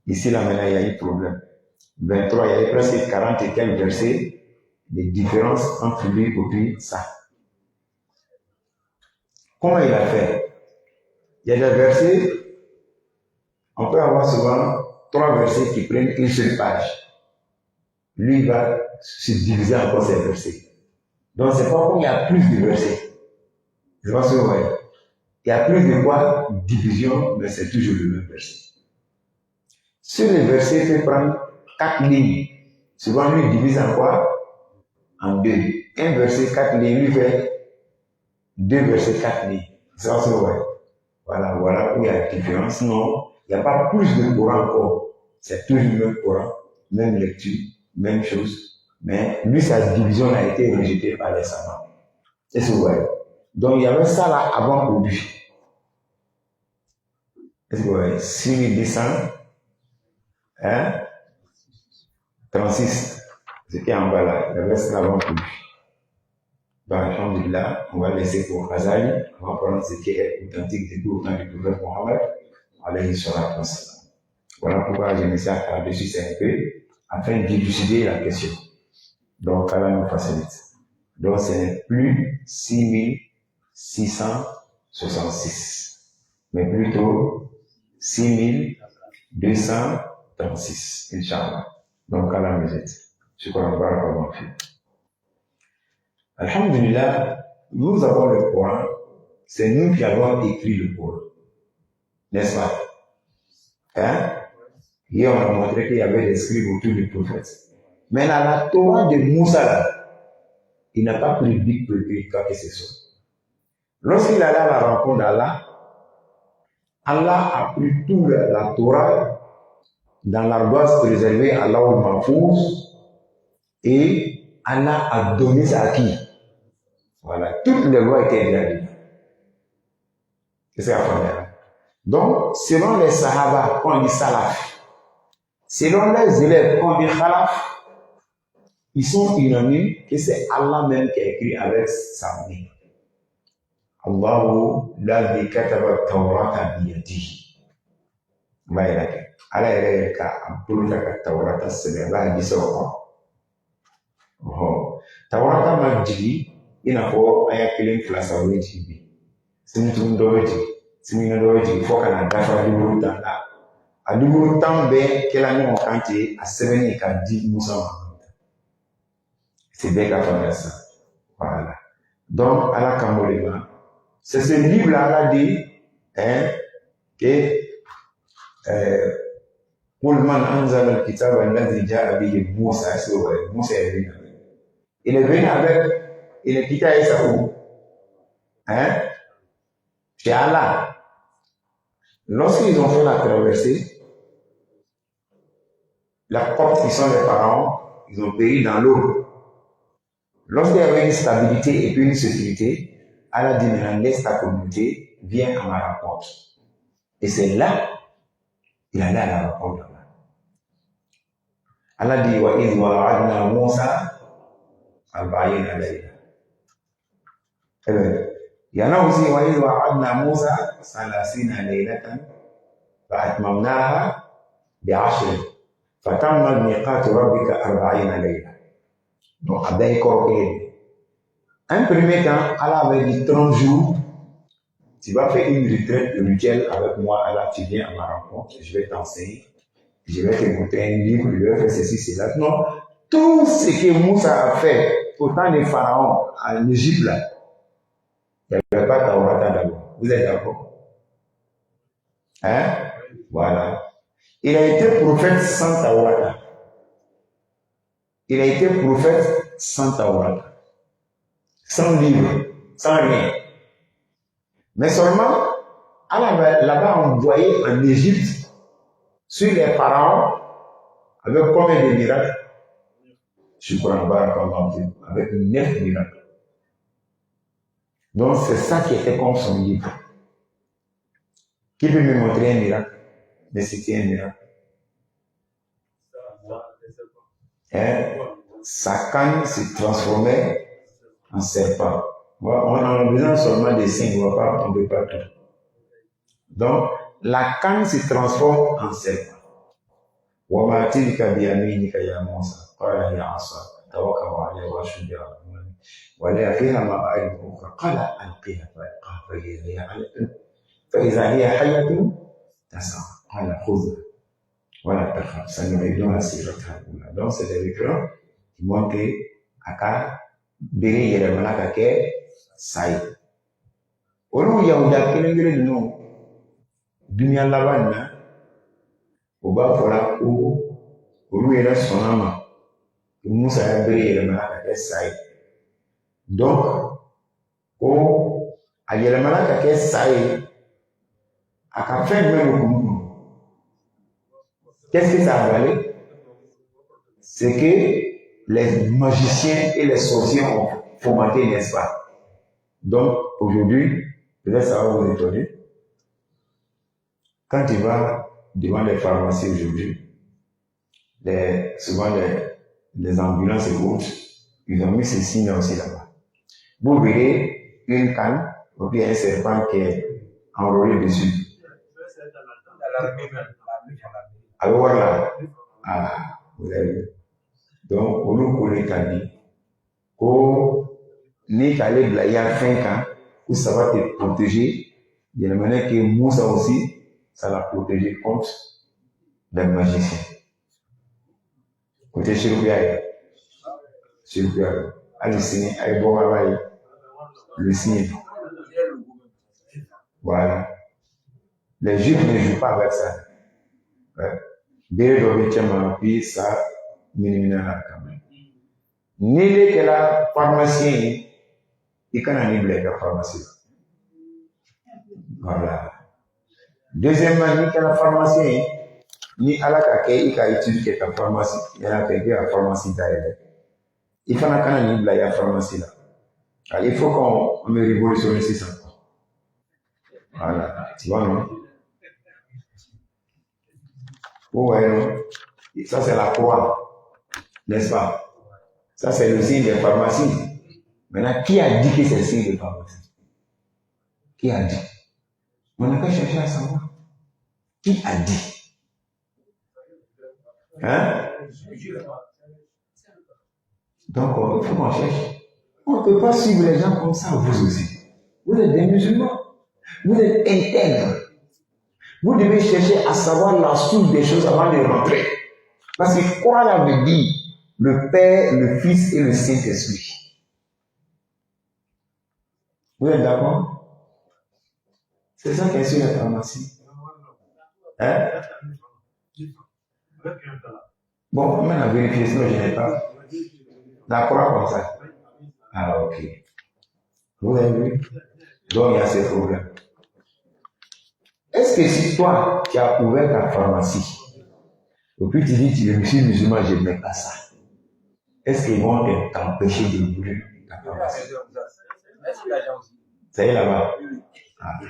ici, là, maintenant, il y a un problème. 23, il y avait presque 40 et quelques versets, des différences entre lui et puis ça. Comment il a fait? Il y a des versets, on peut avoir souvent 3 versets qui prennent une seule page. Lui, il va se diviser encore ces versets. Donc, c'est pas comme il y a plus de versets. C'est pas ce que vous voyez. Il y a plus de quoi? Division, mais c'est toujours le même verset. Sur les versets, il peut prendre 4 lignes. Souvent, lui, il divise en quoi? En 2. Un verset, 4 lignes, lui fait 2 versets, 4 lignes. C'est ça ce que vous voyez. Voilà où il y a la différence. Non, il n'y a pas plus de Coran encore. C'est toujours le même Coran, même lecture, même chose. Mais lui, sa division a été rejetée par les savants. C'est ce que vous voyez. Donc, il y avait ça là avant pour lui. Est-ce que vous voyez? 6200, hein? 36. C'était en bas là. Il y avait ça avant pour lui. Donc, alhamdulillah, on va laisser pour Ghazali. On va prendre ce qui est authentique depuis au temps du prophète Mohammed. Alayhi salatu wassalam. Voilà pourquoi je me suis attardé sur ces peu afin d'élucider la question. Donc, Allah nous facilite. Donc, ce n'est plus 6666, mais plutôt 6236, Inch'Allah. Donc, Allah nous aide. Je crois qu'on va comment faire. Alhamdulillah, nous avons le Coran. C'est nous qui avons écrit le Coran. N'est-ce pas? Hein? Hier, on a montré qu'il y avait des scribes autour du prophète. Mais dans la Torah de Moussa, là, il n'a pas pris big pour écrire quoi que ce soit. Lorsqu'il allait à la rencontre d'Allah, Allah a pris toute la Torah dans l'ardoise préservée à Allah au Mahfouz et Allah a donné ça à qui? Voilà, toutes les lois étaient écrites. C'est ça la première. Donc, selon les Sahaba, quand on dit Salaf, selon les élèves, quand on dit Khalaf, ils sont unanimes que c'est Allah même qui a écrit avec sa main. Allahu ladhi kataba tawrata biyadihi. Allah est ka abdul ka tawrata sebe ba di so tawrata ma jigi ina fo aya kelen class away jigi simutum do jigi simina do jigi fo kana dafa duburu tanda a duburu tambe kela ni on kanti a sebeni ka di Musa. C'est bien qu'à faire ça. Voilà. Donc, Allah Kamolema, c'est ce livre-là, Allah dit, hein, que قل من أنزل الكتاب الذي جاء به موسى. Moussa est venu avec. Il est venu avec. Il est quitté à ça où? Hein? Chez Allah. Lorsqu'ils ont fait la traversée, la porte qui sont les pharaons, ils ont péri dans l'eau. Lorsqu'il y avait une stabilité et puis une sécurité, Allah dit maintenant laisse ta communauté, viens à ma rencontre. Et c'est là, il allait à la rencontre d'Allah. Allah dit wa idh wa'adna Moussa arba'ina layla. Eh bien, il y en a aussi wa idh wa'adna Moussa salasina laylatan fa'atmamnaha bi'ashrin fatamma miqatu rabbika arba'ina layla. Donc, avec un premier temps, Allah avait dit 30 jours, tu vas faire une retraite spirituelle avec moi, Allah, tu viens à ma rencontre, je vais t'enseigner, je vais te montrer un livre, je vais faire ceci, cela. Non, tout ce que Moussa a fait au temps des pharaons en Égypte, là, il n'y avait pas Taurata d'abord. Vous êtes d'accord? Hein? Voilà. Il a été prophète sans Taurata. Il a été prophète sans Taurata. Sans livre, sans rien. Mais seulement, Allah là-bas envoyé en Égypte sur les pharaons avec combien de miracles? Je crois avec 9 miracles. Donc c'est ça qui était comme son livre. Qui peut me montrer un miracle? Mais c'était un miracle. Hein? Sa canne se transformait en serpent. On a besoin seulement des signes, on ne va pas tomber partout. Donc, la canne se transforme en serpent. وما تلك بيمينك يا موسى قال هي عصا توكل عليها واشد ولها فيها مآرب أخرى قال ألقيها فألقاها فإذا هي حية تسعى قال خذها ولا تخف سنعيدها سيرتها الأولى. Donc c'est des référents qui montrent qu'Aka biri yɛlɛmana ka kɛ sa ye. Olu yahuda kelen-kelen ninnu dunuya laban na o b'a fɔla ko olu yɛrɛ sɔnna ma ko Musa ya biri yɛlɛmana ka kɛ sa ye. Donc ko a yɛlɛmana ka kɛ sa ye a ka fɛn jumɛn de kun kɔnɔ? Qu'est-ce que ça a valé? C'est que les magiciens et les sorciers ont fomenté, n'est-ce pas? Donc, aujourd'hui, peut-être ça va vous étonner. Quand tu vas devant les pharmacies aujourd'hui, souvent les ambulances et autres, ils ont mis ces signes aussi là-bas. Vous verrez une canne, et puis un serpent qui est enrôlé dessus. Alors voilà. Ah, vous avez vu. Donc, on nous connaît qu'à dire que ni qu'aller blayer à fin quand, où ça va te protéger, de la manière que Moussa aussi, ça l'a protégé contre les magiciens. Côté Chirupia, allez signer, allez boire le signe. Voilà. Les Juifs ne jouent pas avec ça. Bien d'obéir, puis ça, minimina quand même. Ni les que la pharmacien, il can aller blaguer la pharmacie. Voilà. Deuxièmement, ni que la pharmacien, ni à la caquet, il a étudié la pharmacie, il a fait la pharmacie d'ailleurs. Il faut qu'on ait blaguer la pharmacie là. Alors, il faut qu'on me révolutionne ça. Voilà. Tu vois, non? Ouais, non? Ça, c'est la croix. N'est-ce pas? Ça, c'est le signe des pharmacies. Maintenant, qui a dit que c'est le signe des pharmacies? Qui a dit? On n'a qu'à chercher à savoir. Qui a dit? Hein? Donc, il faut qu'on cherche. On ne peut pas suivre les gens comme ça, vous aussi. Vous êtes des musulmans. Vous êtes intègres. Vous devez chercher à savoir la source des choses avant de rentrer. Parce que quoi là veut dire le Père, le Fils et le Saint-Esprit. Vous êtes d'accord? C'est ça qui est sur la pharmacie. Hein? Bon, on a vérifié, sinon je n'ai pas. La croix comme ça. Ah, ok. Vous avez vu? Donc, il y a ces problèmes. Est-ce que si toi, tu as ouvert ta pharmacie, et puis tu dis, je suis musulman, je n'aime pas ça, est-ce qu'ils vont t'empêcher d'ouvrir ta pharmacie? Ça y est là-bas. Ah.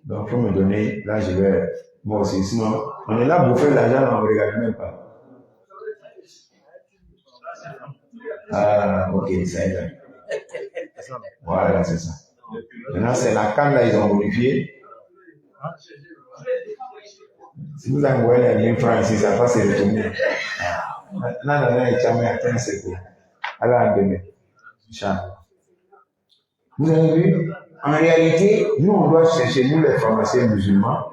Donc, il faut me donner, là je vais, moi aussi, sinon, on est là pour faire l'argent, on ne regarde même pas. Ah, ok, ça y est. Voilà, c'est ça. Maintenant, c'est la canne, là, ils ont modifié. Si vous envoyez les 1000 francs ici, ça va se retourner. Là, il y a jamais atteint ce coup. Alors, demain. Vous avez vu? En réalité, nous, on doit chercher, nous, les pharmaciens musulmans,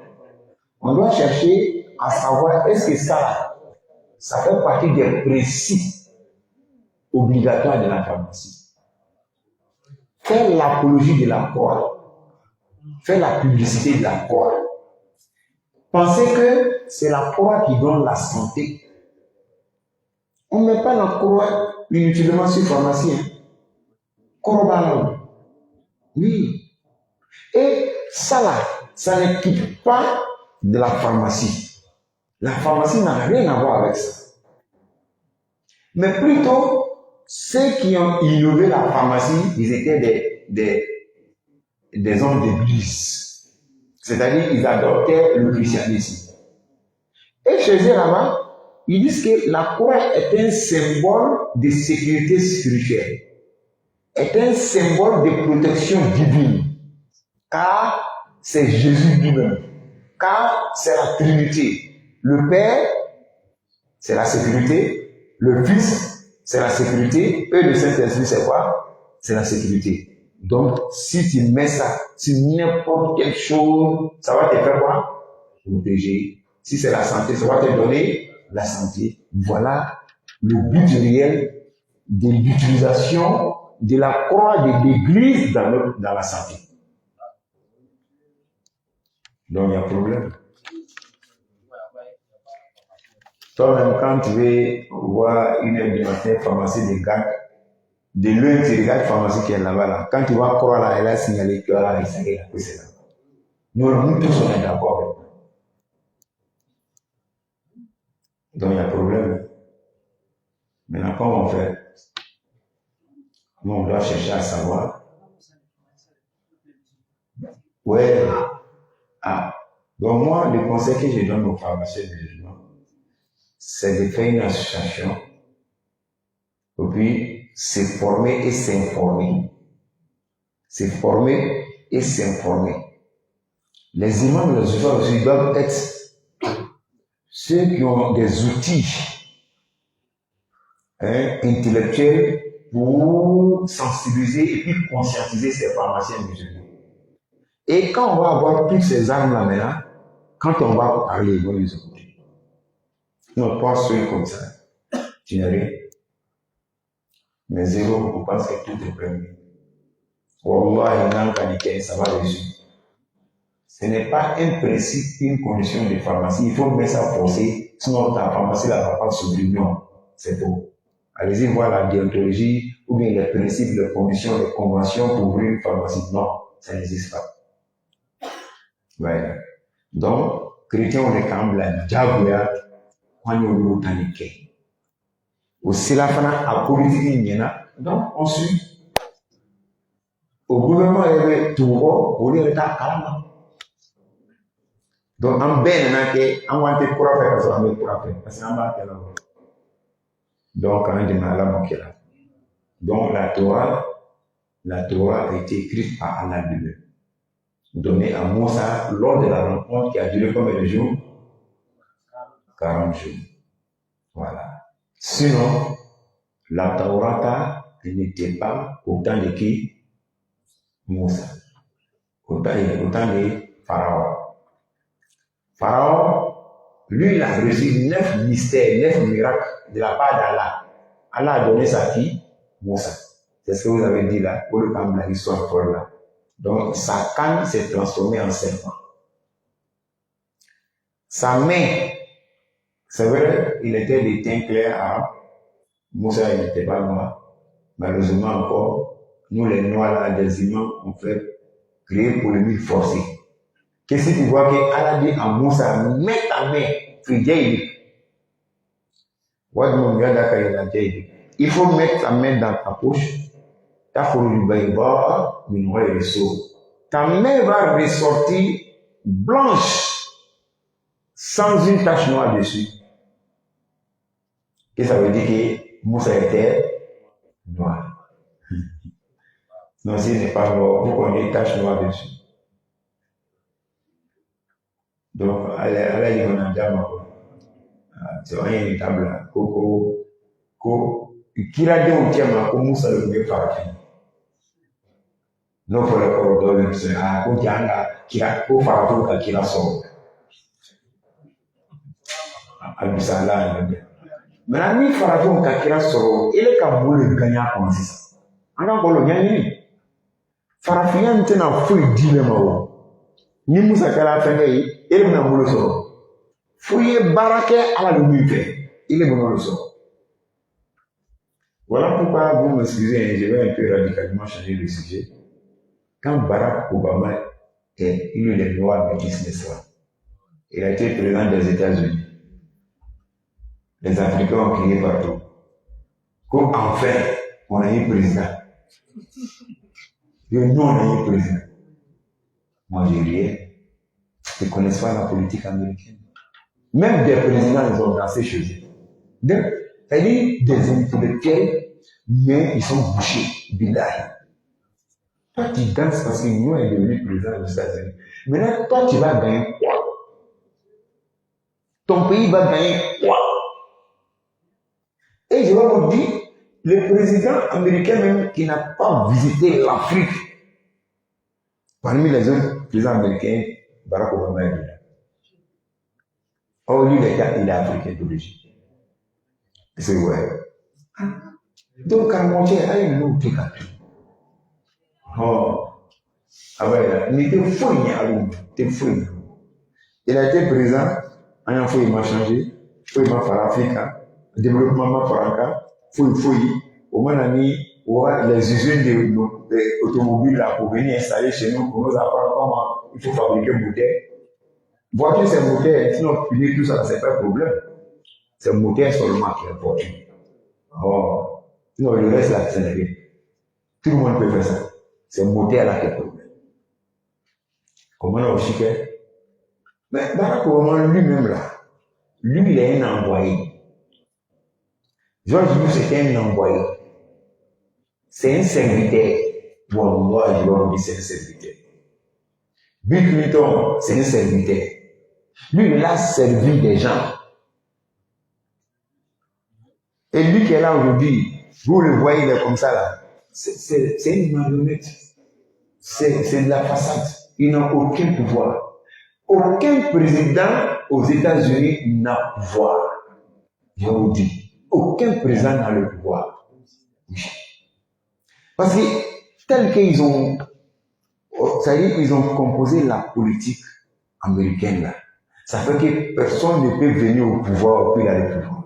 on doit chercher à savoir est-ce que ça fait partie des principes obligatoires de la pharmacie. Faire l'apologie de la croix, faire la publicité de la croix. Pensez que c'est la croix qui donne la santé. On ne met pas la croix inutilement sur la pharmacie. Oui. Et ça là, ça ne quitte pas de la pharmacie. La pharmacie n'a rien à voir avec ça. Mais plutôt, ceux qui ont innové la pharmacie, ils étaient des hommes d'église. C'est-à-dire, ils adoptaient le christianisme. Et chez eux là-bas, ils disent que la croix est un symbole de sécurité spirituelle, est un symbole de protection divine, car c'est Jésus lui-même, car c'est la Trinité. Le Père, c'est la sécurité, le Fils, c'est la sécurité, et le Saint-Esprit, c'est quoi? C'est la sécurité. Donc, si tu mets ça sur n'importe quelle chose, ça va te faire quoi? Protéger. Si c'est la santé, ça va te donner la santé. Voilà le but réel de l'utilisation de la croix de l'Église dans la santé. Donc, il y a un problème. Toi-même, quand tu veux voir une heure du matin, pharmacie de gars, de l'un, tu regardes la pharmacie qui est là-bas, là. Quand tu vas croire là, elle a signalé que là, c'est là. Nous tous, on est d'accord avec ça. Donc, il y a un problème. Maintenant, comment on fait? Nous, on doit chercher à savoir. Ouais. Ah. Donc, moi, le conseil que je donne aux pharmaciens musulmans, c'est de faire une association, et puis se former et s'informer. Se former et s'informer. Les imams et les oufars aussi doivent être ceux qui ont des outils intellectuels pour sensibiliser et puis conscientiser ces pharmaciens musulmans. Et quand on va avoir toutes ces armes-là maintenant, quand on va parler, ils vont les écouter. Non, pas ceux comme ça. Tu n'as rien. Mais zéro, on pense que tout est permis. Wallah, ça va réussir. Ce n'est pas un principe, une condition de pharmacie. Il faut mettre ça forcer, sinon ta pharmacie ne va pas s'ouvrir. Non, c'est faux. Allez-y voir la déontologie, ou bien les principes, les conditions, les conventions pour ouvrir une pharmacie. Non, ça n'existe pas. Ouais. Donc, chrétiens, on est quand même la diable, quand on est au aussi la fana à politique, donc on suit. Au gouvernement, il y avait tout, au lieu de ta donc, en ben, on va te prophète, parce qu'on va te là. Donc, on est là. Donc, la Torah a été écrite par Allah lui-même, donnée à Moussa lors de la rencontre qui a duré combien de jours? 40 jours. Voilà. Sinon, la Torah n'était pas au temps de qui? Moussa. Au temps de Pharaon. Pharaon, lui, il a reçu 9 mystères, 9 miracles de la part d'Allah. Allah a donné sa fille, Moussa. C'est ce que vous avez dit là, pour le camp de l'histoire pour là. Donc, sa canne s'est transformée en serpent. Sa main, c'est vrai, il était des teints clairs arabes. Moussa, il n'était pas noir. Malheureusement encore, nous les noirs là, des imams, on fait créer polémique forcée. Qu'est-ce que tu vois que Allah dit à Moussa, mets ta main, il faut mettre ta main dans ta poche. Ta main va ressortir blanche, sans une tache noire dessus. Et ça veut dire que Moussa était noir. Non, s'il n'est pas noir, pourquoi on a une tache noire dessus? Donc, Allah dit qu'on a déjà c'est rien de table là. Kira de un tema ko Musa le be farafin. No fole ko do le se ko janga kira ko farafin ka kira so. Abisala ne. Maintenant ni farafin ka kira so, ele ka bolu ganya ko sisa. Anga ko lo nyani. Farafin ntena fu dile mawo. Ni Musa kala fenge yi, ele na bolu so. Fouillez barake à la lumière. Il est bon le sort. Voilà pourquoi vous m'excusez, je vais un peu radicalement changer le sujet. Quand Barack Obama est élu les lois de business, il a été président des États-Unis. Les Africains ont crié partout. Comme enfin, on a eu président. Et nous, on a eu président. Moi, j'ai rien. Ils ne connaissent pas la politique américaine. Même des présidents, ils ont dansé chez eux. Donc, c'est-à-dire des intellectuels, mais ils sont bouchés, bilahi. Toi, tu danses parce que nous, on est devenu président des États-Unis. Maintenant, toi, tu vas gagner quoi? Ton pays va gagner quoi? Et je vais vous dire, le président américain même qui n'a pas visité l'Afrique, parmi les autres présidents américains, Barack Obama est là. Or, lui, il est africain d'origine. C'est vrai. Donc, à manger, il nous dit oh, ah ouais, mais t'es fouillé à l'eau, t'es fouillé. Il a été présent, un fouille m'a changé, fouille m'a fait l'Afrique, développement m'a fait fouille, au moins les usines d'automobiles là pour venir installer chez nous, pour nous apprendre comment il faut fabriquer un moteur. Voiture, c'est moteur, sinon finir tout ça, c'est pas un problème. C'est moteur seulement qui est important. Oh, sinon le reste là, c'est rien. Tout le monde peut faire ça. C'est moteur là qui est problème. Comment on a aussi fait? Mais Barack Obama lui-même là, lui il est un envoyé. George Bush était un envoyé. C'est un serviteur. Bon, moi je vais vous dire c'est un serviteur. Bill Clinton, c'est un serviteur. Lui, il a servi des gens. Et lui qui est là aujourd'hui, vous le voyez, il est comme ça là. C'est une marionnette. C'est de la façade. Il n'a aucun pouvoir. Aucun président aux États-Unis n'a pouvoir. Je vous dis, aucun président n'a le pouvoir. Parce que tel qu'ils ont, c'est-à-dire ils ont composé la politique américaine là. Ça fait que personne ne peut venir au pouvoir puis il a le pouvoir.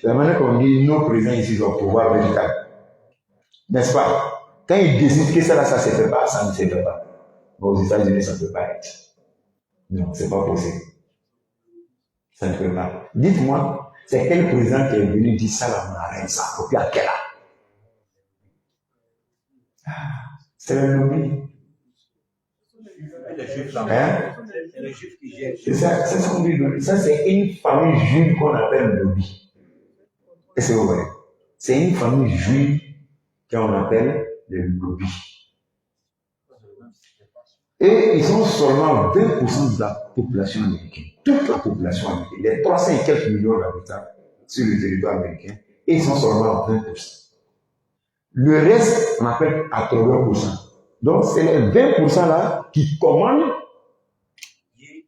La manière qu'on dit nos présidents ici ont le pouvoir véritable. N'est-ce pas? Quand ils décident que ça là, ça ne se fait pas, ça ne se fait pas. Mais aux États-Unis, ça ne peut pas être. Non, ce n'est pas possible. Ça ne peut pas. Dites-moi, c'est quel président qui est venu dire ça là, on arrête ça, et puis à quel âge? C'est le lobby. Hein? C'est ça, c'est ce qu'on dit. Ça, c'est une famille juive qu'on appelle le lobby. Et c'est vrai. C'est une famille juive qu'on appelle le lobby. Et ils ont seulement 20% de la population américaine. Toute la population américaine. Il y a 300 et quelques millions d'habitants sur le territoire américain. Et ils sont seulement 20%. Le reste, on appelle 80%. Donc, c'est les 20% là qui commandent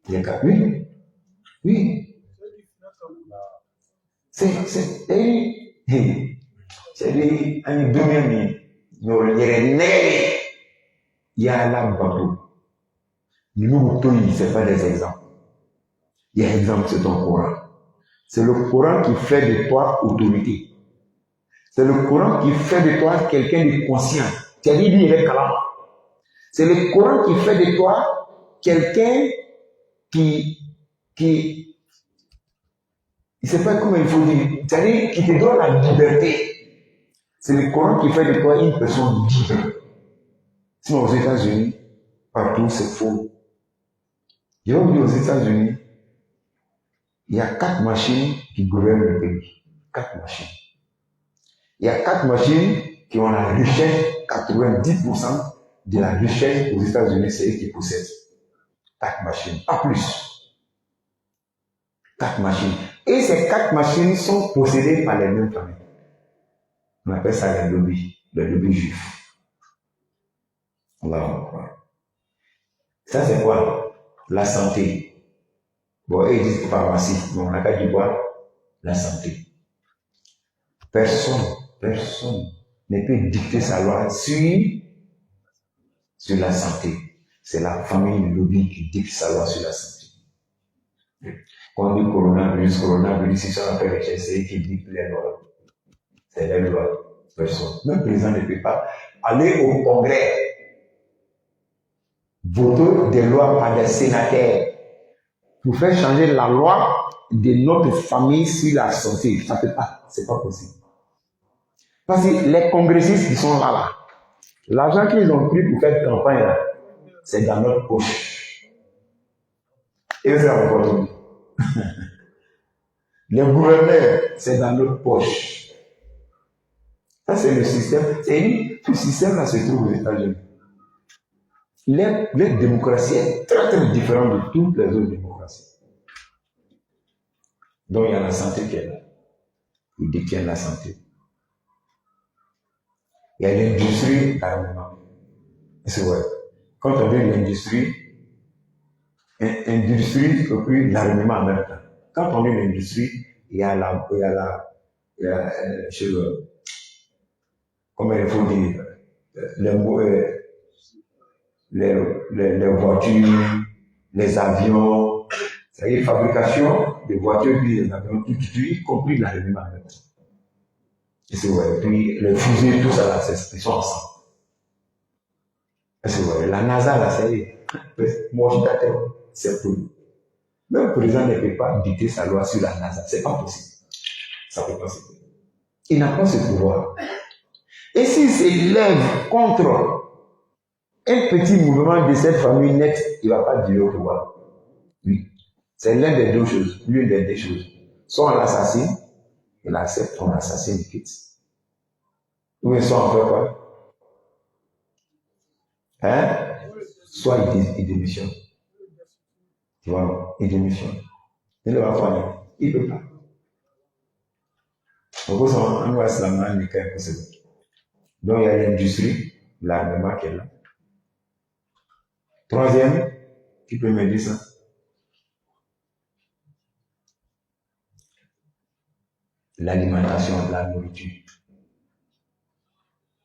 les cas. Oui. Oui. C'est des domaines, il y a la bateau. Nous, ce n'est pas des exemples. Il y a un exemple, c'est ton Coran. C'est le Coran qui fait de toi autorité. C'est le Coran qui fait de toi quelqu'un de conscient. C'est le Coran qui fait de toi quelqu'un qui il ne sait pas comment il faut dire, c'est-à-dire qui te donne la liberté. C'est le Coran qui fait de toi une personne libre. Sinon, aux États-Unis, partout, c'est faux. Je vais vous dire, aux États-Unis, il y a 4 machines qui gouvernent le pays. 4 machines. Il y a 4 machines qui ont la richesse, 90% de la richesse aux États-Unis, c'est eux qui possèdent. 4 machines, pas plus. 4 machines. Et ces 4 machines sont possédées par les mêmes familles. On appelle ça les lobbies juifs. Ça, c'est quoi? La santé. Bon, ils disent pharmacie. Bon, on a qu'à dire quoi? La santé. Personne ne peut dicter sa loi sur la santé. C'est la famille, le lobby qui dicte sa loi sur la santé. Quand on dit coronavirus, si ça appelle les c'est qui dicte les lois. C'est les lois. Personne. Même le président ne peut pas aller au congrès, voter des lois par des sénateurs pour faire changer la loi de notre famille sur la santé. Ça ne peut pas. C'est pas possible. Parce que les congressistes qui sont là, l'argent qu'ils ont pris pour faire campagne, là, c'est dans notre poche. Et c'est encore tout. Les gouverneurs, c'est dans notre poche. Ça, c'est le système. Ce système-là se trouve aux États-Unis. La démocratie est très, très différente de toutes les autres démocraties. Donc, il y a la santé qui est là. Ils détiennent la santé. Il y a l'industrie d'armement. C'est vrai. Quand on dit l'industrie, industrie et puis l'armement en même temps. Quand on dit l'industrie, il y a comment il faut dire, les voitures, les avions, c'est-à-dire fabrication des voitures puis des avions, tout, y compris l'armement en même temps. Et c'est vrai. Puis les fusées, tout ça là, ils sont ensemble. Et c'est vrai. La NASA là, c'est moi je t'attends, c'est pour nous. Même le président ne peut pas dicter sa loi sur la NASA, c'est pas possible. Ça peut pas se faire. Il n'a pas ce pouvoir. Et s'il s'élève contre un petit mouvement de cette famille nette, il ne va pas durer au pouvoir. Oui. C'est l'une des deux choses. Soit on l'assassine, il accepte, on l'assassine, il quitte. Ou soit on fait quoi? Soit il démissionne. Tu vois, il démissionne. Il ne va pas faire. Il ne peut pas. Donc, on va se la main, donc il y a l'industrie, l'armement qui est là. Troisième, qui peut me dire ça? L'alimentation, la nourriture.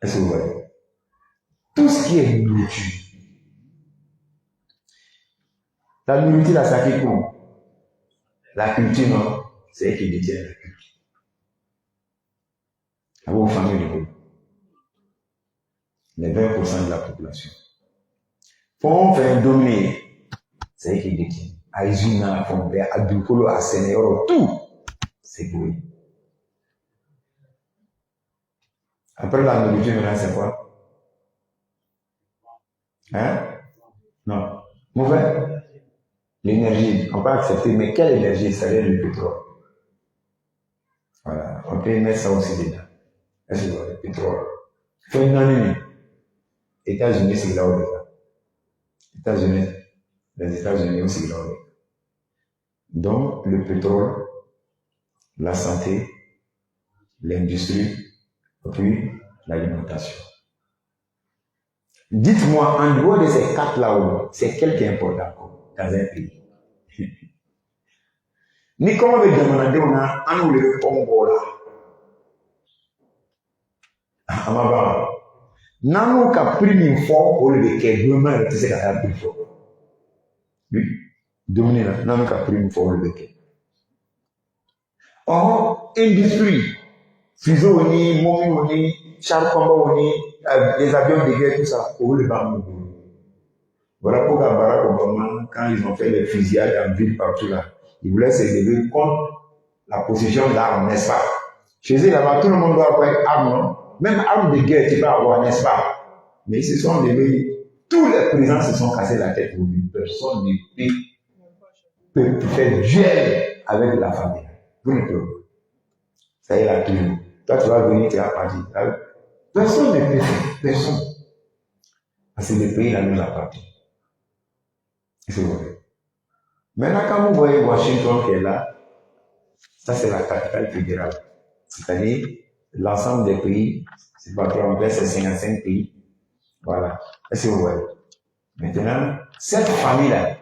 Est-ce que vous voyez? Tout ce qui est nourriture. La nourriture, là, ça qui compte. La culture, non, c'est elle qui détient la culture. À vos familles de vous. Les 20% de la population. Pour faire dominer, c'est elle qui détient. À Izuna, à Fombe, à Dukolo, à Sénéor, tout, c'est pour eux. Après la nourriture, maintenant, c'est quoi? Non. Mauvais. L'énergie, on peut accepter, mais quelle énergie? Ça vient du pétrole. Voilà, on peut mettre ça aussi dedans. Est-ce que le pétrole? Fait une année. États-Unis, c'est là où il est. Les États-Unis aussi là où il est. Donc, le pétrole, la santé, l'industrie, puis l'alimentation. Dites-moi, en dehors de ces 4 là-haut, c'est quel qui est important dans un pays? Ni comment veut demander on a un ou le Congo là. Nanu ka pris une fois au lieu de que demain, tu sais qu'elle a pris fort. Oui, dominer là, nanu ka pris une fois au lieu de que. Or, industrie, fuseau oni, momi oni, char combat oni, les avions de guerre, tout ça, au lieu de bambou. Voilà pourquoi Barack Obama, quand ils ont fait les fusillades en ville partout là, ils voulaient s'élever contre la possession d'armes, n'est-ce pas? Chez eux, là-bas, tout le monde doit avoir armes, non? Même armes de guerre, tu peux avoir, n'est-ce pas? Mais ils se sont levés, tous les présidents se sont cassés la tête au but. Personne ne peut faire duel avec la famille. Vous ne pouvez pas. Ça y est là toujours. Toi, tu vas venir, tu vas partir. Personne ne peut faire. Personne. Parce que le pays là nous appartient. C'est vrai. Maintenant, quand vous voyez Washington qui est là, ça c'est la capitale fédérale. C'est-à-dire, l'ensemble des pays, c'est pas trop en fait, c'est 55 pays. Voilà. Est-ce que vous voyez? Maintenant, cette famille-là,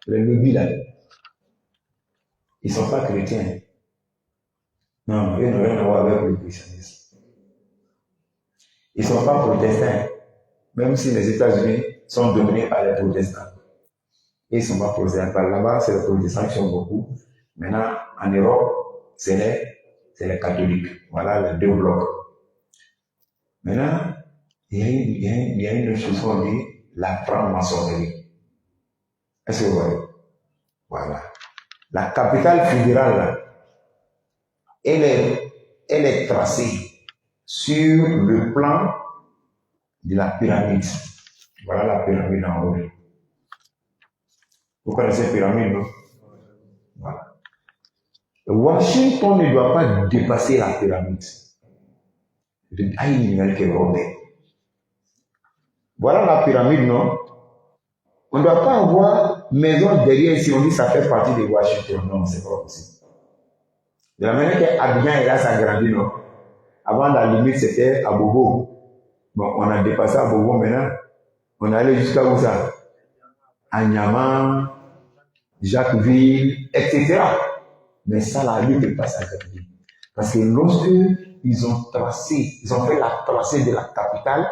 les lobbies là, ils ne sont pas chrétiens. Non, ils n'ont rien à voir avec le christianisme. Ils ne sont pas protestants. Même si les États-Unis sont dominés par les protestants. Ils ne sont pas protestants. Par là-bas, c'est les protestants qui sont beaucoup. Maintenant, en Europe, c'est les catholiques. Voilà les deux blocs. Maintenant, il y a une chose qu'on dit, la franc-maçonnerie. Est-ce que vous voyez? Voilà. La capitale fédérale, là, elle est tracée sur le plan de la pyramide. Voilà la pyramide en haut. Vous connaissez la pyramide, non? Voilà. Washington ne doit pas dépasser la pyramide. Voilà la pyramide, non? On ne doit pas avoir maison derrière si on dit que ça fait partie de Washington. Non, c'est pas possible. De la manière qu'Abidjan est là, ça grandit, non? Avant, la limite, c'était à Bobo. Bon, on a dépassé à Bobo maintenant. On est allé jusqu'à où ça? À Niamey, Jacquesville, etc. Mais ça, la lutte est passée à Jacquesville. Parce que lorsque ils ont fait la tracée de la capitale,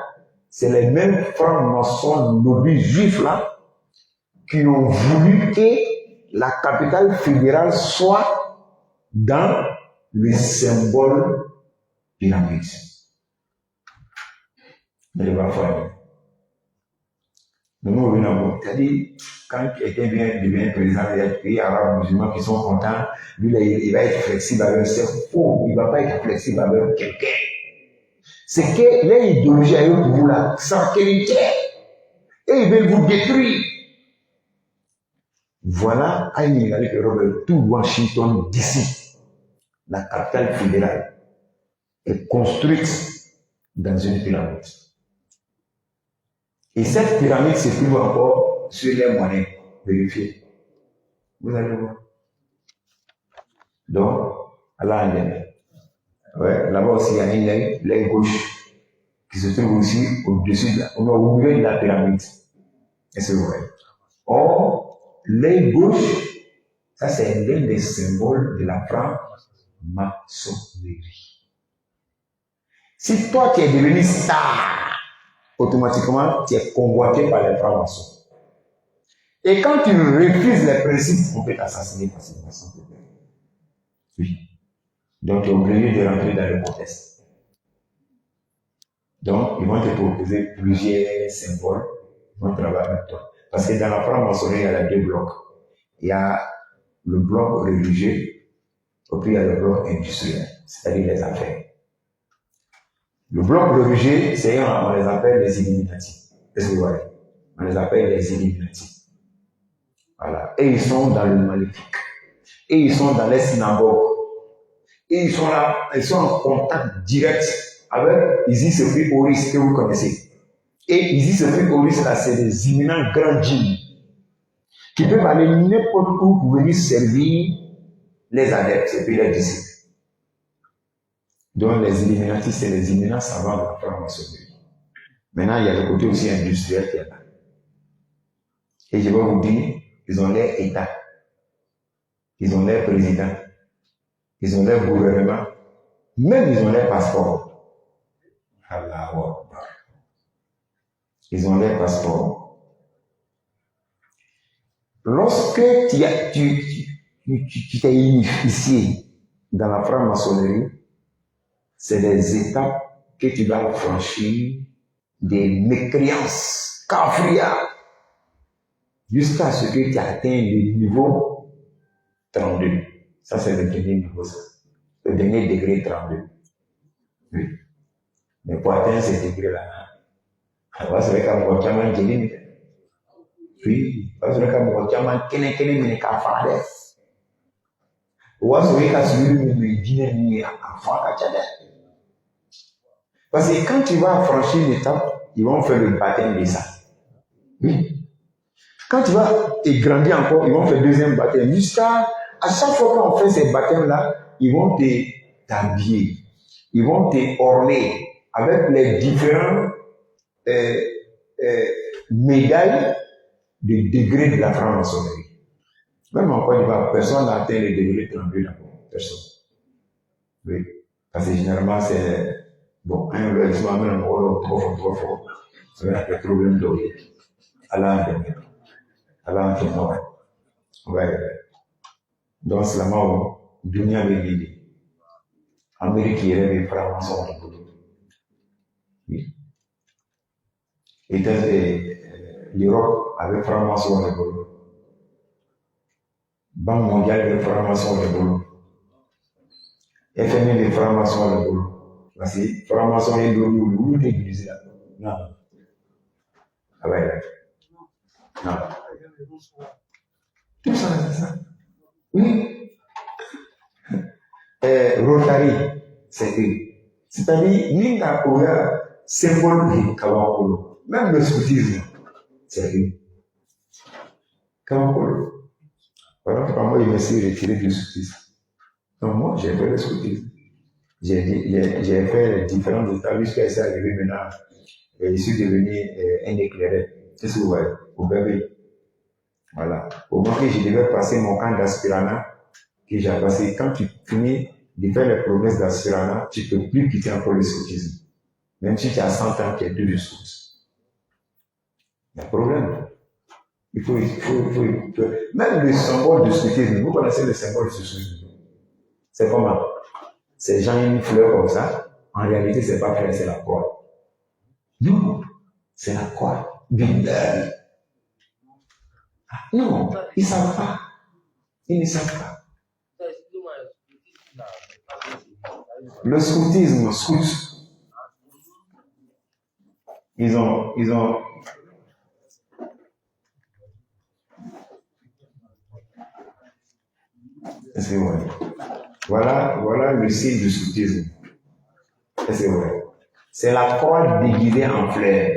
c'est les mêmes francs-maçons lobbies juifs là qui ont voulu que la capitale fédérale soit dans le symbole pyramide. Mais il va falloir. Nous, on c'est-à-dire, quand quelqu'un devient président, il y a des pays arabes musulmans qui sont contents, lui, il va être flexible avec eux. C'est faux, il ne va pas être flexible avec quelqu'un. C'est que les idéologies à eux pour vous là, sans qualité. Et ils veulent vous détruire. Voilà, tout Washington DC, la capitale fédérale, est construite dans une pyramide. Et cette pyramide se trouve encore sur les monnaies. Vérifiez. Vous allez voir. Donc, là, ouais, là-bas aussi, il y a une l'aile gauche qui se trouve aussi au-dessus, au milieu de la pyramide. Est-ce que vous voyez? Or, l'aile gauche, ça c'est l'un des symboles de la franc-maçonnerie. Si toi tu es devenu star, automatiquement tu es convoité par les francs-maçons. Et quand tu refuses les principes, on peut t'assassiner facilement. Oui. Donc tu es obligé de rentrer dans le contexte. Donc ils vont te proposer plusieurs symboles, ils vont travailler avec toi. Parce que dans la franc-maçonnerie, il y a les deux blocs. Il y a le bloc religieux, et puis il y a le bloc industriel, c'est-à-dire les affaires. Le bloc religieux, c'est on les appelle les Illuminati. Est-ce que vous voyez? On les appelle les Illuminati. Voilà. Et ils sont dans le maléfique. Et ils sont dans les synagogues. Et ils sont là, ils sont en contact direct avec Isis et Horus que vous connaissez. Et Isis et Horus, là, c'est des imminents grands djinns qui peuvent aller n'importe où pour venir servir les adeptes et puis les disciples. Donc les Illuminati, c'est les imminents savants de la franc-maçonnerie. Maintenant, il y a le côté aussi industriel qui est là. Et je vais vous dire, ils ont leur État, ils ont leur président, ils ont leur gouvernement, même ils ont leur passeport. Allahu Akbar. Ils ont des passeports. Lorsque tu t'es initié dans la franc-maçonnerie, c'est des étapes que tu dois franchir, des mécréances cafrières, jusqu'à ce que tu atteignes le niveau 32. Ça, c'est le dernier niveau, ça. Le dernier degré 32. Oui. Mais pour atteindre ce degré-là, parce que quand on a un oui, parce que quand on a un kene kafare. Parce que quand tu vas franchir l'étape, ils vont faire le baptême de ça. Oui. Quand tu vas grandir encore, ils vont faire le deuxième baptême. Jusqu'à chaque fois qu'on fait ces baptêmes-là, ils vont t'habiller. Ils vont t'orner avec les différents médailles de degré de la franc-maçonnerie. Même en Côte d'Ivoire, personne n'a atteint le degré 32 d'abord. Personne. Oui. Parce que généralement, c'est. Bon, un le soir, même trop fort. Ça va être un problème d'oreille. Allah en ouais. Donc, c'est la mort. Dunia Bébé. Amérique qui est les francs-maçons. Oui. Et l'Europe avait franc-maçon le boulot. Banque mondiale de franc-maçon le boulot. FMI de franc-maçon le boulot. Parce que franc-maçon est le boulot. Où est l'église là? Non. Ah ouais, là. Non. Tout ça, c'est ça. Oui. Rotary, c'est eux. C'est-à-dire, Ninga Koya, symbole de Kawakolo. Même le scoutisme, c'est eux. Kawakolo. Voilà pourquoi moi, je me suis retiré du scoutisme. Donc, moi, j'ai fait le scoutisme. J'ai fait différents états jusqu'à ça arrivé maintenant. Je suis devenu un éclaireur. C'est ce que vous voyez, au bébé. Voilà. Au moment que je devais passer mon camp d'aspirana, que j'ai passé, quand tu finis de faire les promesses d'aspirana, tu ne peux plus quitter encore le scoutisme. Même si tu as 100 ans, tu es plus de scout. Il y a un problème. Il faut. Même le symbole du scoutisme, vous connaissez le symbole du scoutisme. C'est comment? C'est genre une fleur comme ça. En réalité, c'est pas fleur, c'est la croix. Non, c'est la croix. Bindel. Non, ils ne savent pas. Ils ne savent pas. Le scoutisme, scout. Ils ont. Est-ce que ouais. Voilà le signe du scoutisme. Est-ce que ouais. C'est la croix déguisée en fleurs.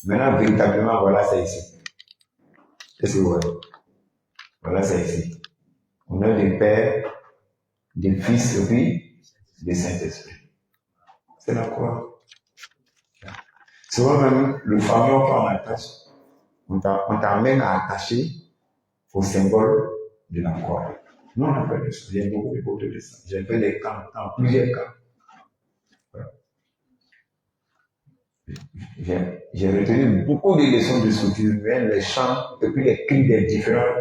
Maintenant, véritablement, voilà, c'est ici. Est-ce que ouais. Voilà, c'est ici. On a des pères, des fils et puis des Saint-Esprit. C'est la croix. Souvent même, le fameux on attache, on t'amène à attacher au symbole de la croix. Nous, on a fait de ça. Il y a beaucoup de photos de ça. J'ai fait des camps, dans plusieurs camps. Voilà. J'ai retenu beaucoup de leçons de scoutisme, les chants, et puis les cris des différents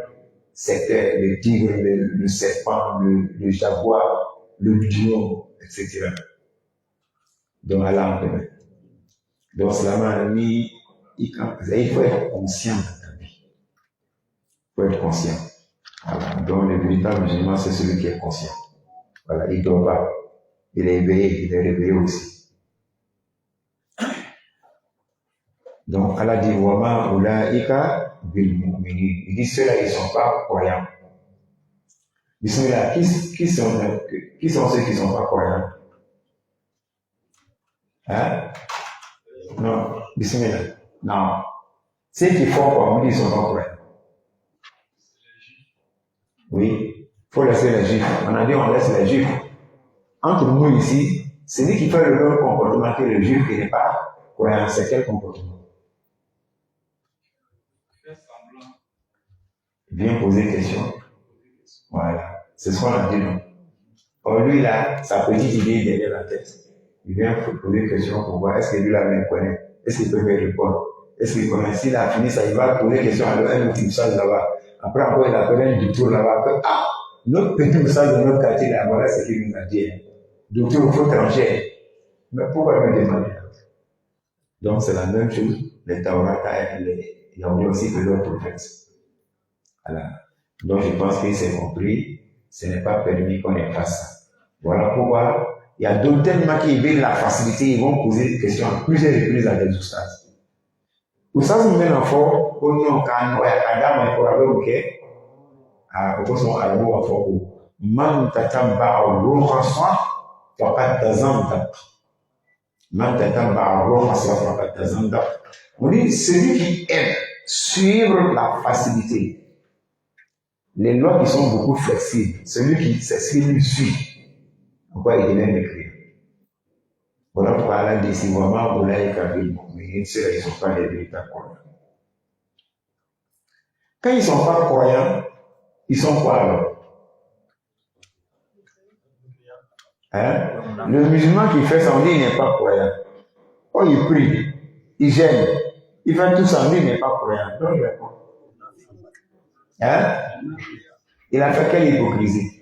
secteurs, le tigre, le serpent, le jaguar, le lion, etc. Donc, Allah en permet. Donc, cela m'a mis, il faut être conscient de ta vie. Il faut être conscient. Voilà. Donc, le véritable musulman, c'est celui qui est conscient. Voilà, il ne dort pas. Il est éveillé, il est réveillé aussi. Donc, Allah dit, Wama ulaika bil mu'minin. Il dit, ceux-là, ils ne sont pas croyants. Bismillah, qui sont ceux qui ne sont pas croyants? Hein? Non, Bismillah. Non. Ceux qui font comme ils ne sont pas croyants. Oui, il faut laisser les juifs. On a dit, on laisse les juifs. Entre nous ici, celui qui fait le même comportement que le juif qui n'est pas croyant, c'est quel comportement? Viens poser question. Voilà. C'est ce qu'on a dit, non? Or, lui, là, sa petite idée derrière la tête. Il vient poser question pour voir est-ce que lui, là, me connaît. Est-ce qu'il peut me répondre? Est-ce qu'il connaît? S'il a fini ça, il va poser des questions à un petit message là-bas. Après encore, il appelle un docteur là-bas. Ah, notre petit message de notre quartier là, voilà ce qu'il nous a dit. Docteur, il faut trancher. Mais pourquoi me demander? Donc c'est la même chose. Les Taurats, il y a aussi que leurs prophètes. Voilà. Donc je pense qu'il s'est compris. Ce n'est pas permis qu'on efface ça. Voilà pourquoi il y a d'autres tellement qui veulent la facilité, ils vont poser des questions à plusieurs reprises à des oustas. Oustas nous mène en fort, au nom quand Adam est pour avoir ok, à son arbre en fort. Man tatamba au rochaswa, fakat tazanda. Man tatamba au rochaswa, fakat tazanda. On dit celui qui aime suivre la facilité. Les lois qui sont beaucoup flexibles, celui qui sait ce qu'il suit, pourquoi il devient mécréant. Voilà pourquoi Allah dit si vraiment vous l'avez capé, mais ceux-là, ils ne sont pas des véritables croyants. Quand ils ne sont pas croyants, ils sont quoi alors? Hein? Le musulman qui fait ça, on dit il n'est pas croyant. Oh, il prie, il gêne, il fait tout ça, on dit il n'est pas croyant. Donc il répond. Hein? Il a fait quelle hypocrisie?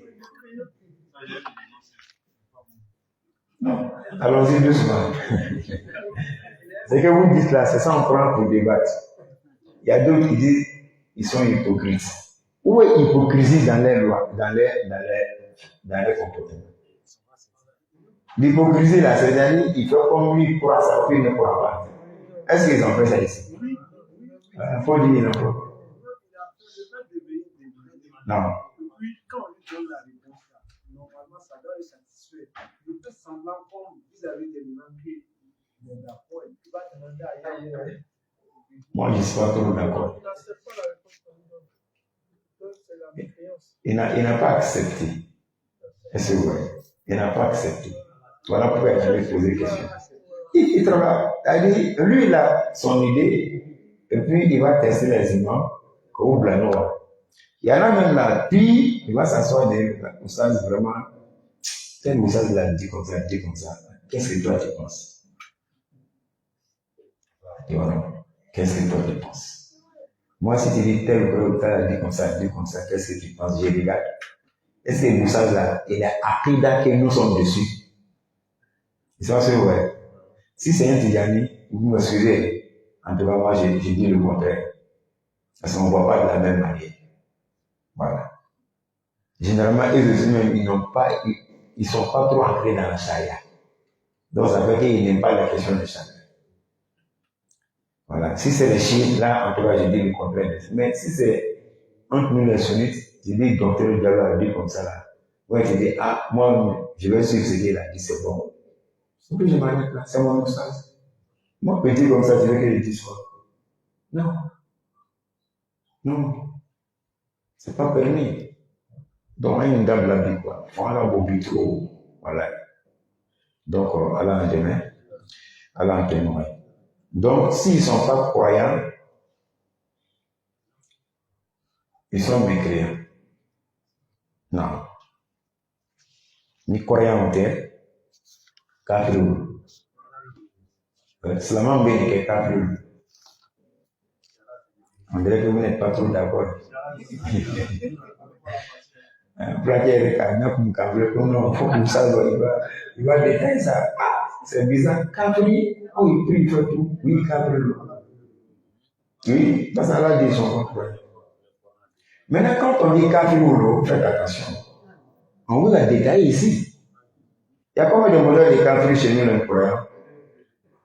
Allons-y doucement. Ce que vous dites là, c'est ça on prend pour débattre. Il y a d'autres qui disent qu'ils sont hypocrites. Où est l'hypocrisie dans les lois, dans les comportements? L'hypocrisie là, c'est-à-dire qu'il faut comme lui croit ça, puis il ne croit pas. Est-ce qu'ils ont fait ça ici? Il faut dire non. Non. Puis quand on lui donne la réponse là, normalement ça doit le satisfaire. Il peut semblant comme vous avez des moments qui sont d'accord et puis va demander ailleurs. Moi je ne suis pas trop d'accord. Il n'a pas accepté. Est-ce que vous voyez? Il n'a pas accepté. Voilà pourquoi il fallait poser des questions. Il travaille. Lui, il a son idée, et puis il va tester les imams, comme blanc noir. Il y en a même là, puis il va s'asseoir des oustaz vraiment. Tel oustaz l'a dit comme ça, dit comme ça. Qu'est-ce que toi tu penses? Et voilà. Qu'est-ce que toi tu penses? Moi, si tu dis tel oustaz a dit comme ça, qu'est-ce que tu penses? Je regarde. Est-ce que l'oustaz là, il a appris que nous sommes dessus? C'est pas sûr, ouais. Si c'est un Tidjani, vous me suivez. En tout cas, moi, j'ai dit le contraire. Parce qu'on ne voit pas de la même manière. Voilà. Généralement, eux aussi même, ils ne sont pas trop entrés dans la charia. Donc, ça veut dire qu'ils n'aiment pas la question de charia. Voilà. Si c'est les chiites, là, en tout cas, j'ai dit le contraire. Mais si c'est entre nous les sunnites, j'ai dit, docteur Diallo a dit comme ça, là. Ouais, j'ai dit, ah, moi, je vais suivre ce qu'il a dit, c'est bon. C'est que je m'arrête là, c'est mon oustaz. Moi, petit comme ça, tu veux que je dise quoi? Non. Non. C'est pas permis. Donc, une dame l'a dit quoi? Voilà, beau trop. Voilà. Donc, Allah en témoin. Allah en témoin. Donc, s'ils ne sont pas croyants, ils sont mécréants. Non. Ni croyants en terre, kafirou. Seulement bien que kafirou. On dirait que vous n'êtes pas trop d'accord. Il va détailler ça. Ah, c'est bizarre. Kafri, oh, il prie, il fait tout. Oui, kafri. Oui, parce qu'Allah dit son contraire. Maintenant, quand on dit kafri, faites attention. On vous a détaillé ici. Il y a combien de modèles de kafri chez nous, le croyant?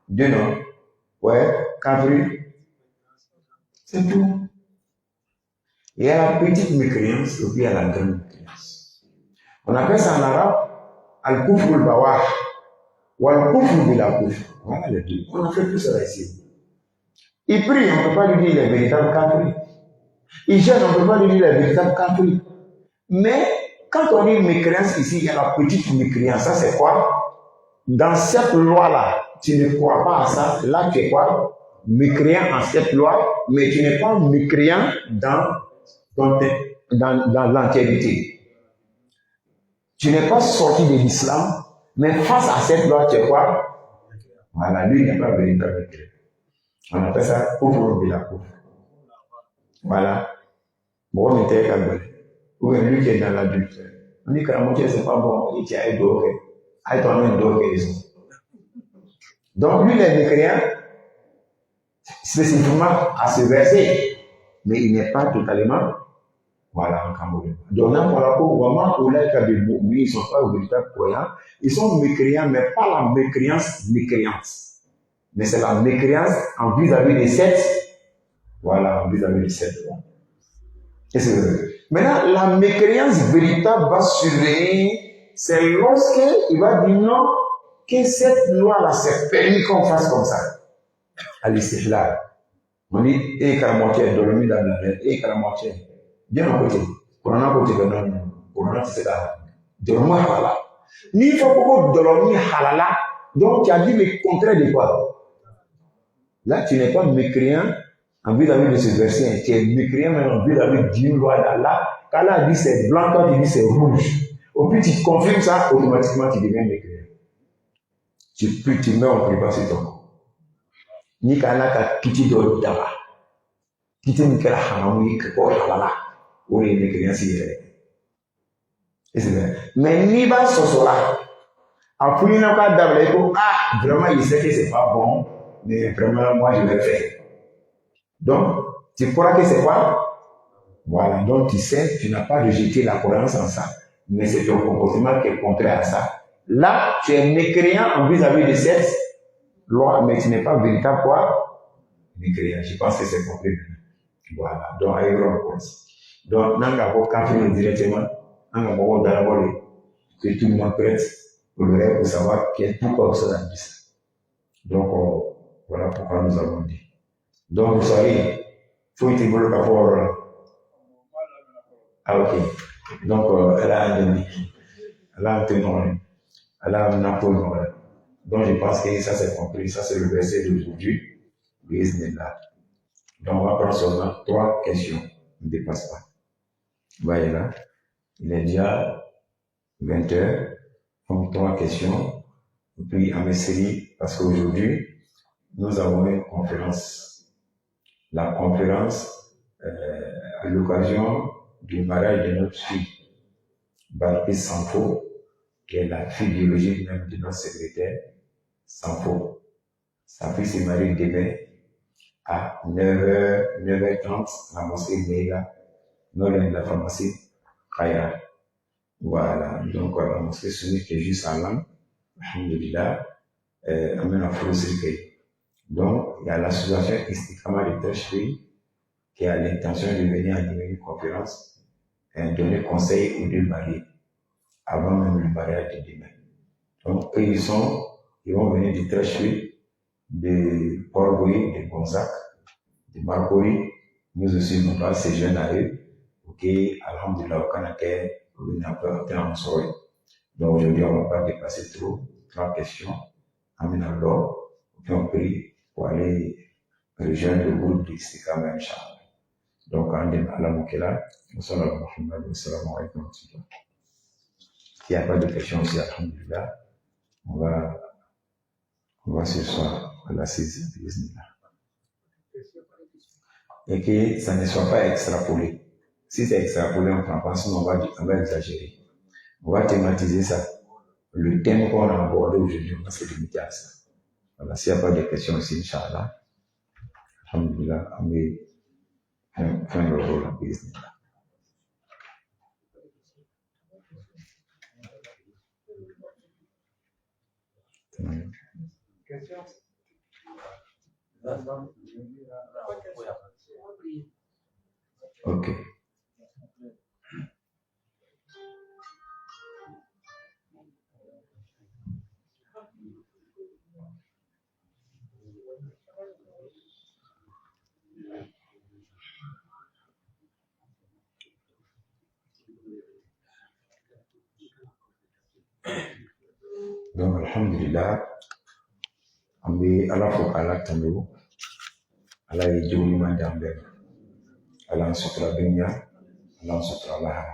Deux noms. Ouais, kafri. C'est tout. Il y a la petite mécréance et puis il y a la grande mécréance. On appelle ça en arabe al-kufr al-bawah ou al-kufr bil-kufr. Voilà les deux. On a fait tout ça ici. Il prie, on ne peut pas lui dire les véritables kafri. Il gêne, on ne peut pas lui dire les véritables kafri. Mais quand on dit mécréance ici, il y a la petite mécréance. Ça c'est quoi? Dans cette loi-là, tu ne crois pas à ça. Là, tu es quoi? Mécréant en cette loi, mais tu n'es pas mécréant dans l'entièreté. Tu n'es pas sorti de l'islam, mais face à cette loi, tu es quoi? Voilà, lui, il n'est pas véritable mécréant. On appelle ça pauvre de la pauvre. Voilà. Bon, on était comme ou bien lui qui est dans l'adultère. On dit que la moitié, c'est pas bon, il tient à doré. À toi, même doré, ils ont. Donc, lui, les mécréants, spécifiquement à ce verset, mais il n'est pas totalement, voilà, en Cameroun. Donc, pour la pauvre, vraiment, où là, lui, ils ne sont pas véritables croyants. Ils sont mécréants, mais pas la mécréance mécréante. Mais c'est la mécréance en vis-à-vis des sept. Voilà, en vis-à-vis des sept. Et c'est vrai. Maintenant, la mécréance véritable va survenir, c'est lorsqu'il va dire non, que cette loi-là, c'est permis qu'on fasse comme ça. À l'istihlal. On dit, et qu'à la moitié, dormi dans la rêve, et qu'à la moitié. Bien à côté. Pour un côté, pour un c'est là. Dormi halala. Ni il faut beaucoup dormi halala. Donc, tu as dit le contraire de quoi? Là, tu n'es pas mécréant en vis-à-vis de ce verset. Tu es mécréant mais en vis-à-vis d'une loi d'Allah. Quand Allah dit c'est blanc, toi tu dis c'est rouge. Au plus tu confirmes ça, automatiquement tu deviens mécréant. Tu mets en prépa sur ton corps. Ni kana ka kiti do daba. Kiti ni kala haramu que ko halala. Ou les mécréants s'y et c'est vrai. Mais ni ba sosola. Après, il n'a pas d'abord, vraiment, il sait que c'est pas bon, mais vraiment, moi, je vais le faire. Donc, tu crois que c'est quoi? Voilà, donc tu sais, tu n'as pas rejeté la croyance en ça, mais c'est ton comportement qui est contraire à ça. Là, tu es mécréant en vis-à-vis de cette loi, mais tu n'es pas véritable quoi? Mécréant. Je pense que c'est compris. Voilà, donc, à y réponse. Donc, n'a pas qu'à directement, n'a pas d'abord que tout le monde prête pour le rêve pour savoir pourquoi ça a dit ça. Donc, voilà pourquoi nous avons dit. Donc, vous savez, il faut être bon pour. Ah, ok. Donc, elle a un demi. Elle a un témoin. Elle a un apôtre. Donc, je pense que ça, c'est compris. Ça, c'est le verset d'aujourd'hui. Bismillah. Donc, on va prendre seulement 3 questions. Ne dépasse pas. Voyez là. Il est déjà 20 heures. Donc, 3 questions. Et puis, à Messeri, parce qu'aujourd'hui, nous avons une conférence. La conférence, à l'occasion du mariage de notre fille, Balkis Sanfo, qui est la fille biologique même de notre secrétaire, Sanfo. Sa fille s'est mariée demain à 9h30 à la mosquée Mega, non loin de la pharmacie Khaya. Voilà, donc la mosquée sunnite qui est juste à l'an, alhamdulillah, amène à Frousrikei. Donc, il y a l'association Istikama de Terchri qui a l'intention de venir animer une conférence et donner conseil aux deux mariés avant même le mariage de demain. Donc, eux, ils vont venir de Terchri, de Port-Bouilly, de Gonzac, de Marcory. Nous aussi, nous parlons ces jeunes à eux. Ok, alhamdulillah, au Canada, on a pas été en soirée. Donc, aujourd'hui, on ne va pas dépasser trop. 3 questions. Amin Allah, puis on prie pour aller rejoindre le groupe d'Istikama, Inch'Allah. Donc, on est à la Moukela. Nous sommes à Mohamed. Assalamu alaikum. S'il n'y a pas de questions aussi, alhamdulillah, on va ce soir à la 6e, bismillah. Et que ça ne soit pas extrapolé. Si c'est extrapolé, on ne prend pas, sinon on va exagérer. On va thématiser ça. Le thème qu'on a abordé aujourd'hui, on va se limiter à ça. Voilà, s'il n'y a pas de questions aussi, Inch'Allah, alhamdulillah, on va faire le rôle à bismillah. Ok. Donc, alhamdulillah, on est à la fois à la tando, à la idéologie mandambe, à la sutra benya, à la sutra laha.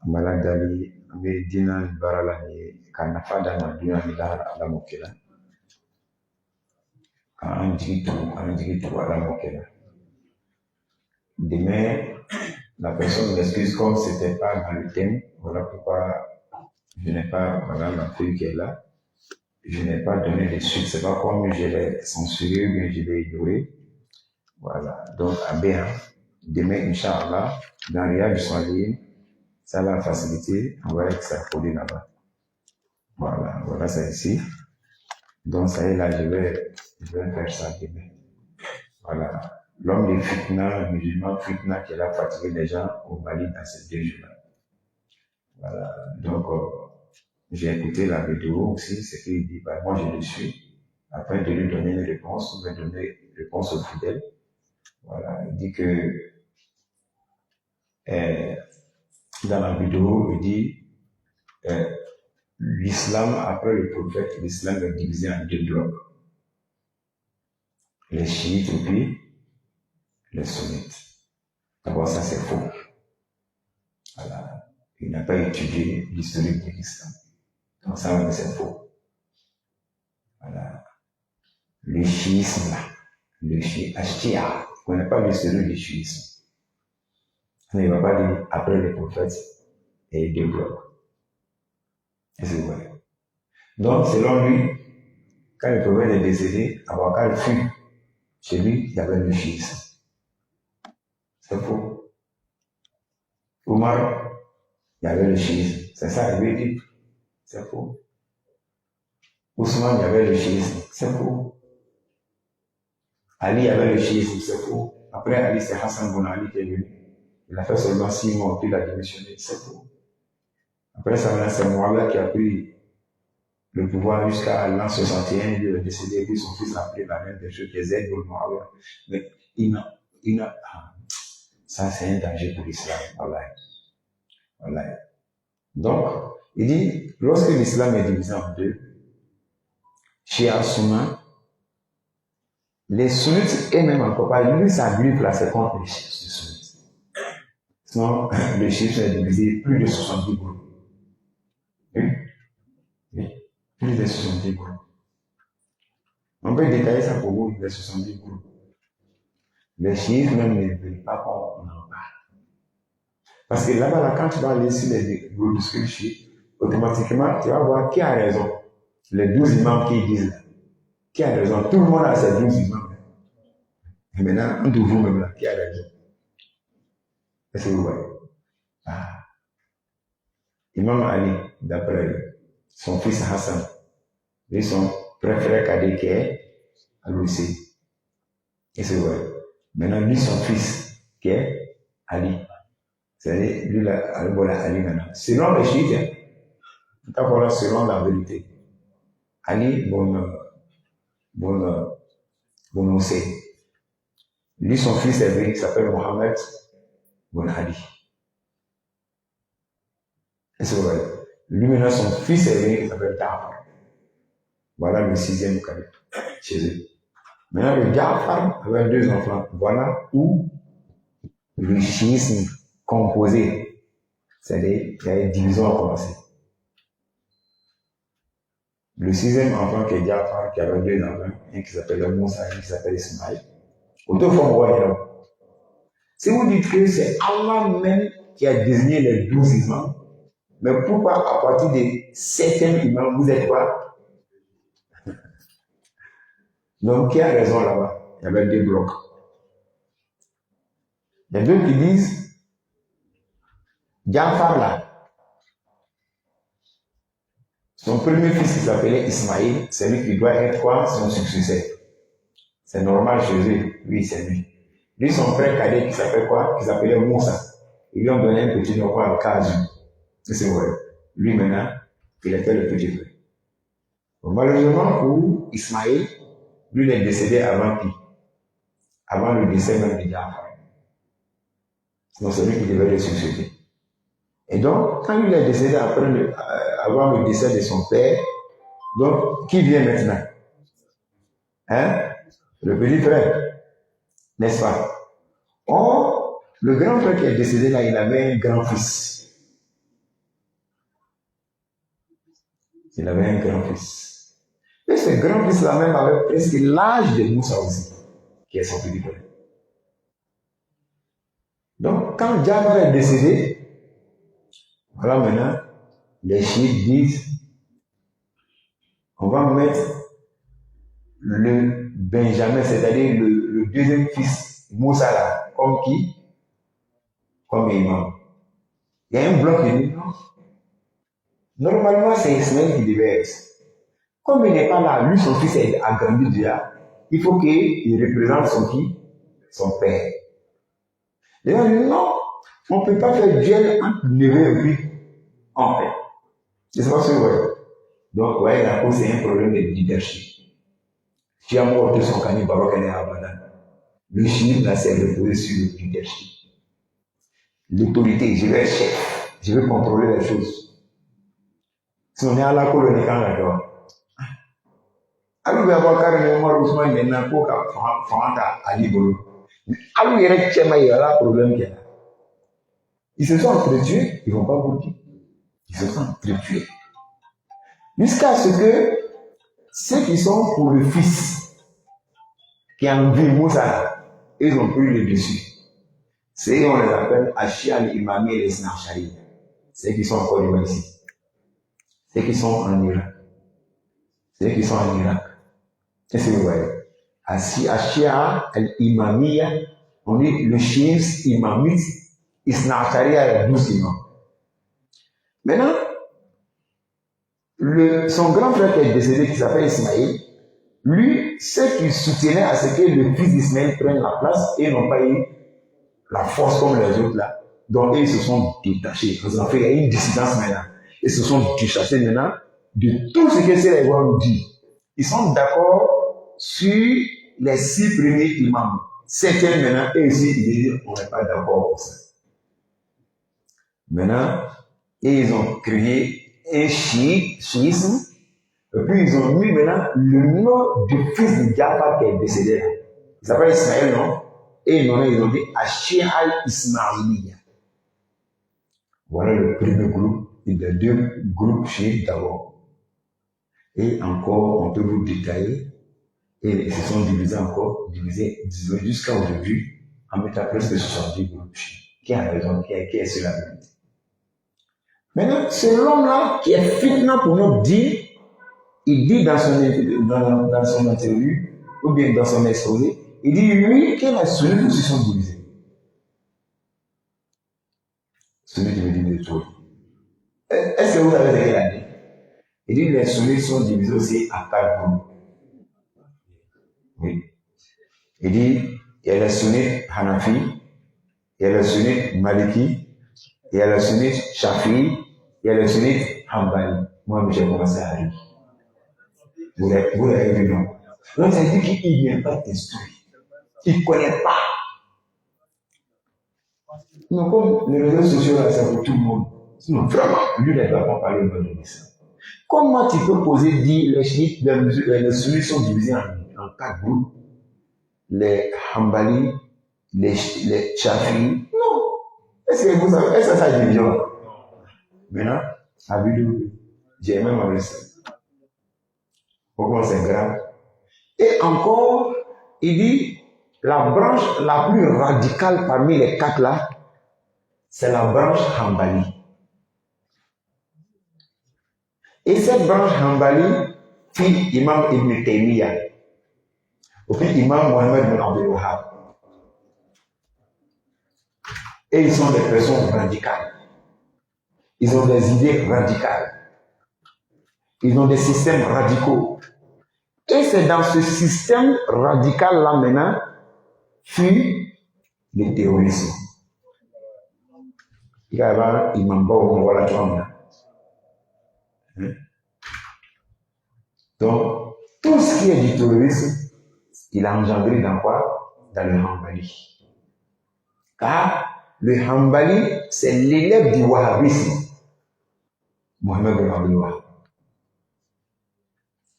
Maladali, on est dina barala ni kanafada na dunia ni lahar ala mokela. un digi tout à la moquette. Demain, la personne m'excuse comme c'était pas dans le thème. Voilà pourquoi je n'ai pas, voilà ma fille qui est là. Je n'ai pas donné de suite. C'est pas comme je l'ai censuré ou bien je l'ai ignoré. Voilà. Donc, à bien, demain, Inch'Allah, dans Riyad du Soleil, ça va faciliter. On va être ça produit là-bas. Voilà, c'est ici. Donc, ça y est, là, je vais faire ça demain. Voilà. L'homme de fitna, le musulman fitna qui a fatigué les gens au Mali dans ces 2 jours-là. Voilà. Donc, j'ai écouté la vidéo aussi, c'est qu'il dit, bah, moi je le suis, afin de lui donner une réponse, ou de donner une réponse aux fidèles. Voilà. Il dit que, dans la vidéo, il dit, l'islam, après le prophète, l'islam est divisé en 2 blocs. Les chiites et puis les sunnites. D'abord, ça c'est faux. Voilà. Il n'a pas étudié l'historique de l'islam. Donc ça, c'est faux. Voilà. Le chiisme, là, le shia, on ne connaît pas l'historique du chiisme. Il ne va pas dire après les prophètes et 2 blocs. Et c'est vrai. Donc, selon lui, quand le prophète est décédé, Abouakar fut chez lui, il y avait le chiisme. C'est faux. Omar, il y avait le chiisme. C'est ça, il veut dire. C'est faux. Ousmane, il y avait le chiisme. C'est faux. Ali avait le chiisme. C'est faux. Après Ali, c'est Hassan Bouna Ali qui est venu. Il a fait seulement 6 mois, puis il a démissionné. C'est faux. Après ça, c'est Muawiyah qui a pris le pouvoir jusqu'à l'an 61, il est décédé, puis son fils a pris la même des choses que Z pour Muawiyah. Mais ça c'est un danger pour l'islam. Voilà. Donc, il dit, lorsque l'islam est divisé en 2, Shia Sunna, les sunnites et même encore pas, lui, sa Bible là, c'est contre les sunnites. Sinon, le chiffre est divisé plus de 70 groupes. Oui, plus de 70 groupes. On peut détailler ça pour vous, les 70 groupes. Les chiffres même ne veulent pas qu'on en parle. Parce que là-bas, quand tu vas aller sur les groupuscules chiffres, automatiquement, tu vas voir qui a raison. Les 12 imams qui disent là. Qui a raison? Tout le monde a ses 12 imams. Et maintenant, entre vous-même là, qui a raison? Est-ce que vous voyez? Imam Ali, d'après son fils Hassan, lui, son préféré cadet qui est Al-Hussein. Est-ce que vous voyez? Maintenant, lui, son fils qui est Ali. C'est-à-dire, lui, Ali maintenant. Selon les chiites, d'abord, selon la vérité, Ali, bon Hussein. Lui, son fils est vrai, il s'appelle Mohamed Bon Ali. Est-ce que vous voyez? Lui, maintenant, son fils est vrai, il s'appelle Ja'far. Voilà le 6e calife chez eux. Maintenant, le Ja'far avait 2 enfants. Voilà où le chiisme composé, c'est-à-dire qu'il y a une division à commencer. Le 6e enfant qui est Ja'far, qui avait 2 enfants, un qui s'appelle Moussa, un qui s'appelle Ismaïl. Si vous dites que c'est Allah même qui a désigné les 12 imams, mais pourquoi à partir des 7e imam, vous êtes quoi? Donc, qui a raison là-bas? Il y avait 2 blocs. Il y a 2 qui disent, Ja'far là, son premier fils qui s'appelait Ismaïl, c'est lui qui doit être quoi? Son successeur. C'est normal chez eux, oui, c'est lui. Lui, son frère cadet qui s'appelle quoi? Qui s'appelait Moussa. Ils lui ont donné un petit nom quoi? Kazu. C'est vrai. Lui maintenant, il était le petit frère. Donc, malheureusement pour Ismaïl, lui il est décédé avant qui? Avant le décès même de Ja'far. Donc c'est lui qui devait le succéder. Et donc, quand il est décédé avant le décès de son père, donc qui vient maintenant? Hein? Le petit frère. N'est-ce pas? Or, le grand frère qui est décédé là, il avait un grand-fils. Il avait un grand-fils. Et ce grand fils-là même avait presque l'âge de Moussa aussi, qui est sorti du palais. Donc, quand Jafar est décédé, voilà maintenant, les chiites disent, on va mettre le Benjamin, c'est-à-dire le deuxième fils, Moussa là, comme qui? Comme imam. Il y a un bloc qui dit non. Normalement, c'est Ismaël qui devait être. Comme il n'est pas là, lui, son fils a grandi déjà, il faut qu'il représente son qui? Son père. Et on dit non, on ne peut pas faire duel entre neveu et puis en fait. C'est pas ce que vous voyez. Donc, ouais, la cause, c'est un problème de leadership. Si à mort de son cani baroque est abandonné, le chiite là s'est reposé sur le leadership. L'autorité, je vais être chef, je vais contrôler les choses. Si on est à la colonie, quand on a alors, il y a un moment où il y a un peu à Libolo. Alors, il y a un problème qui est là. Ils se sont entretués, ils ne vont pas vous dire. Ils se sont entretués. Jusqu'à ce que ceux qui sont pour le fils, qui ont vu Moussa, ils ont pris le dessus. Ceux on les appelle Achia, les Imami et les Snarchari. Ceux qui sont encore ici. Ceux qui sont en Irak. Ceux qui sont en Irak. Qu'est-ce que vous voyez? Achia, l'Imamiya, on dit le chiisme imamite, Isna'achariya, il y a 12 imams. Maintenant, son grand frère qui est décédé, qui s'appelle Ismaïl, lui, ceux qui soutenaient à ce que le fils d'Ismaïl prenne la place et n'ont pas eu la force comme les autres là, donc ils se sont détachés. Ils ont fait, il y a une dissidence maintenant. Ils se sont détachés maintenant de tout ce que ces gens nous disent. Ils sont d'accord sur les 6 premiers imams. 7e maintenant, et ici, ils disent, on n'est pas d'accord pour ça. Maintenant, ils ont créé un chiisme, et puis ils ont mis maintenant le nom du fils de Jafar qui est décédé. Il s'appelle Ismaël, non? Et ils ont dit Achia al-Ismaïliya. Voilà le premier groupe, et les 2 groupes chiites d'abord. Et encore, on peut vous détailler. Et ils se sont divisés encore, disons, jusqu'à aujourd'hui, en mettant presque 70 groupes chiites. Qui a raison, qui est sur la vérité? Maintenant, c'est l'homme-là qui est fitna pour nous dire, il dit dans son interview, ou bien dans son exposé, il dit, oui, que les sunnites aussi sont divisés. Sunnites, je veux dire de tout. Est-ce que vous avez ce qu'il a dit? Il dit, les sunnites sont divisés aussi à 4 groupes. Oui. Il dit, il y a les sunnites Hanafi, il y a les sunnites Maliki, il y a les sunnites Shafi, il y a les sunnites Hanbali. Moi, j'ai commencé à rire. Vous l'avez vu, non? Donc, ça veut dire qu'il ne vient pas t'instruire. Il ne connaît pas. Donc, comme les réseaux sociaux, là, c'est pour tout le monde. Sinon, vraiment, lui, il ne va pas parler de l'islam. Comment tu peux dire les chiites, les sunnites sont divisés en 4 groupes? Les Hanbali, les Shafi. Non. Est-ce que vous savez, est-ce que ça divise? Maintenant, à vidéo, j'ai même avec ça. Pourquoi c'est grave? Et encore, il dit, la branche la plus radicale parmi les 4 là, c'est la branche Hanbali. Et cette branche Hanbali fit Imam Ibn Taymiyyah, ou fit Imam Mohamed bin Abdul Wahhab. Et ils sont des personnes radicales. Ils ont des idées radicales. Ils ont des systèmes radicaux. Et c'est dans ce système radical-là maintenant fut le terrorisme. Il y a un imam donc, tout ce qui est du terrorisme, il a engendré dans quoi? Dans le Hanbali. Car le Hanbali, c'est l'élève du wahhabisme. Mohamed bin Abdul Wahhab.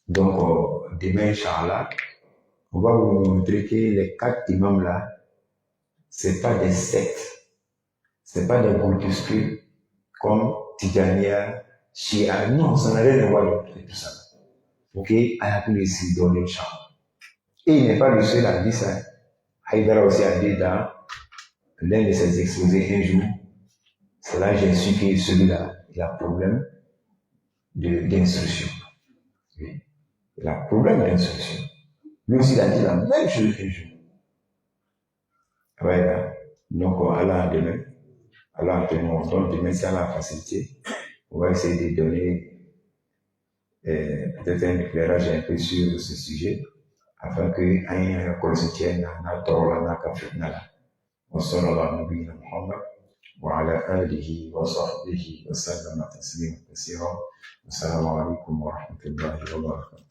Donc, demain, Inch'Allah, on va vous montrer que les 4 imams là, ce n'est pas des sectes, ce n'est pas des groupuscules comme Tijaniya, Shia. Non, ça n'a rien à voir avec tout ça. Ok, ayakili si donner champ. Et il n'est pas le seul à dire ça. Haïdara aussi a dit dans l'un de ses exposés un jour, c'est là que j'ai su que celui-là, il a problème d'instruction. Oui. Il a problème d'instruction. Lui aussi, il a dit la même chose un jour. Ouais, là. Donc, Allah demain, Allah demain, donc demain, c'est la facilité. On va essayer de donner peut-être un éclairage un peu sur ce sujet, afin que un constitue na torola na kafirnala. وصلى الله على نبينا محمد وعلى آله وصحبه وسلم تسليما كثيرا والسلام عليكم ورحمة الله وبركاته.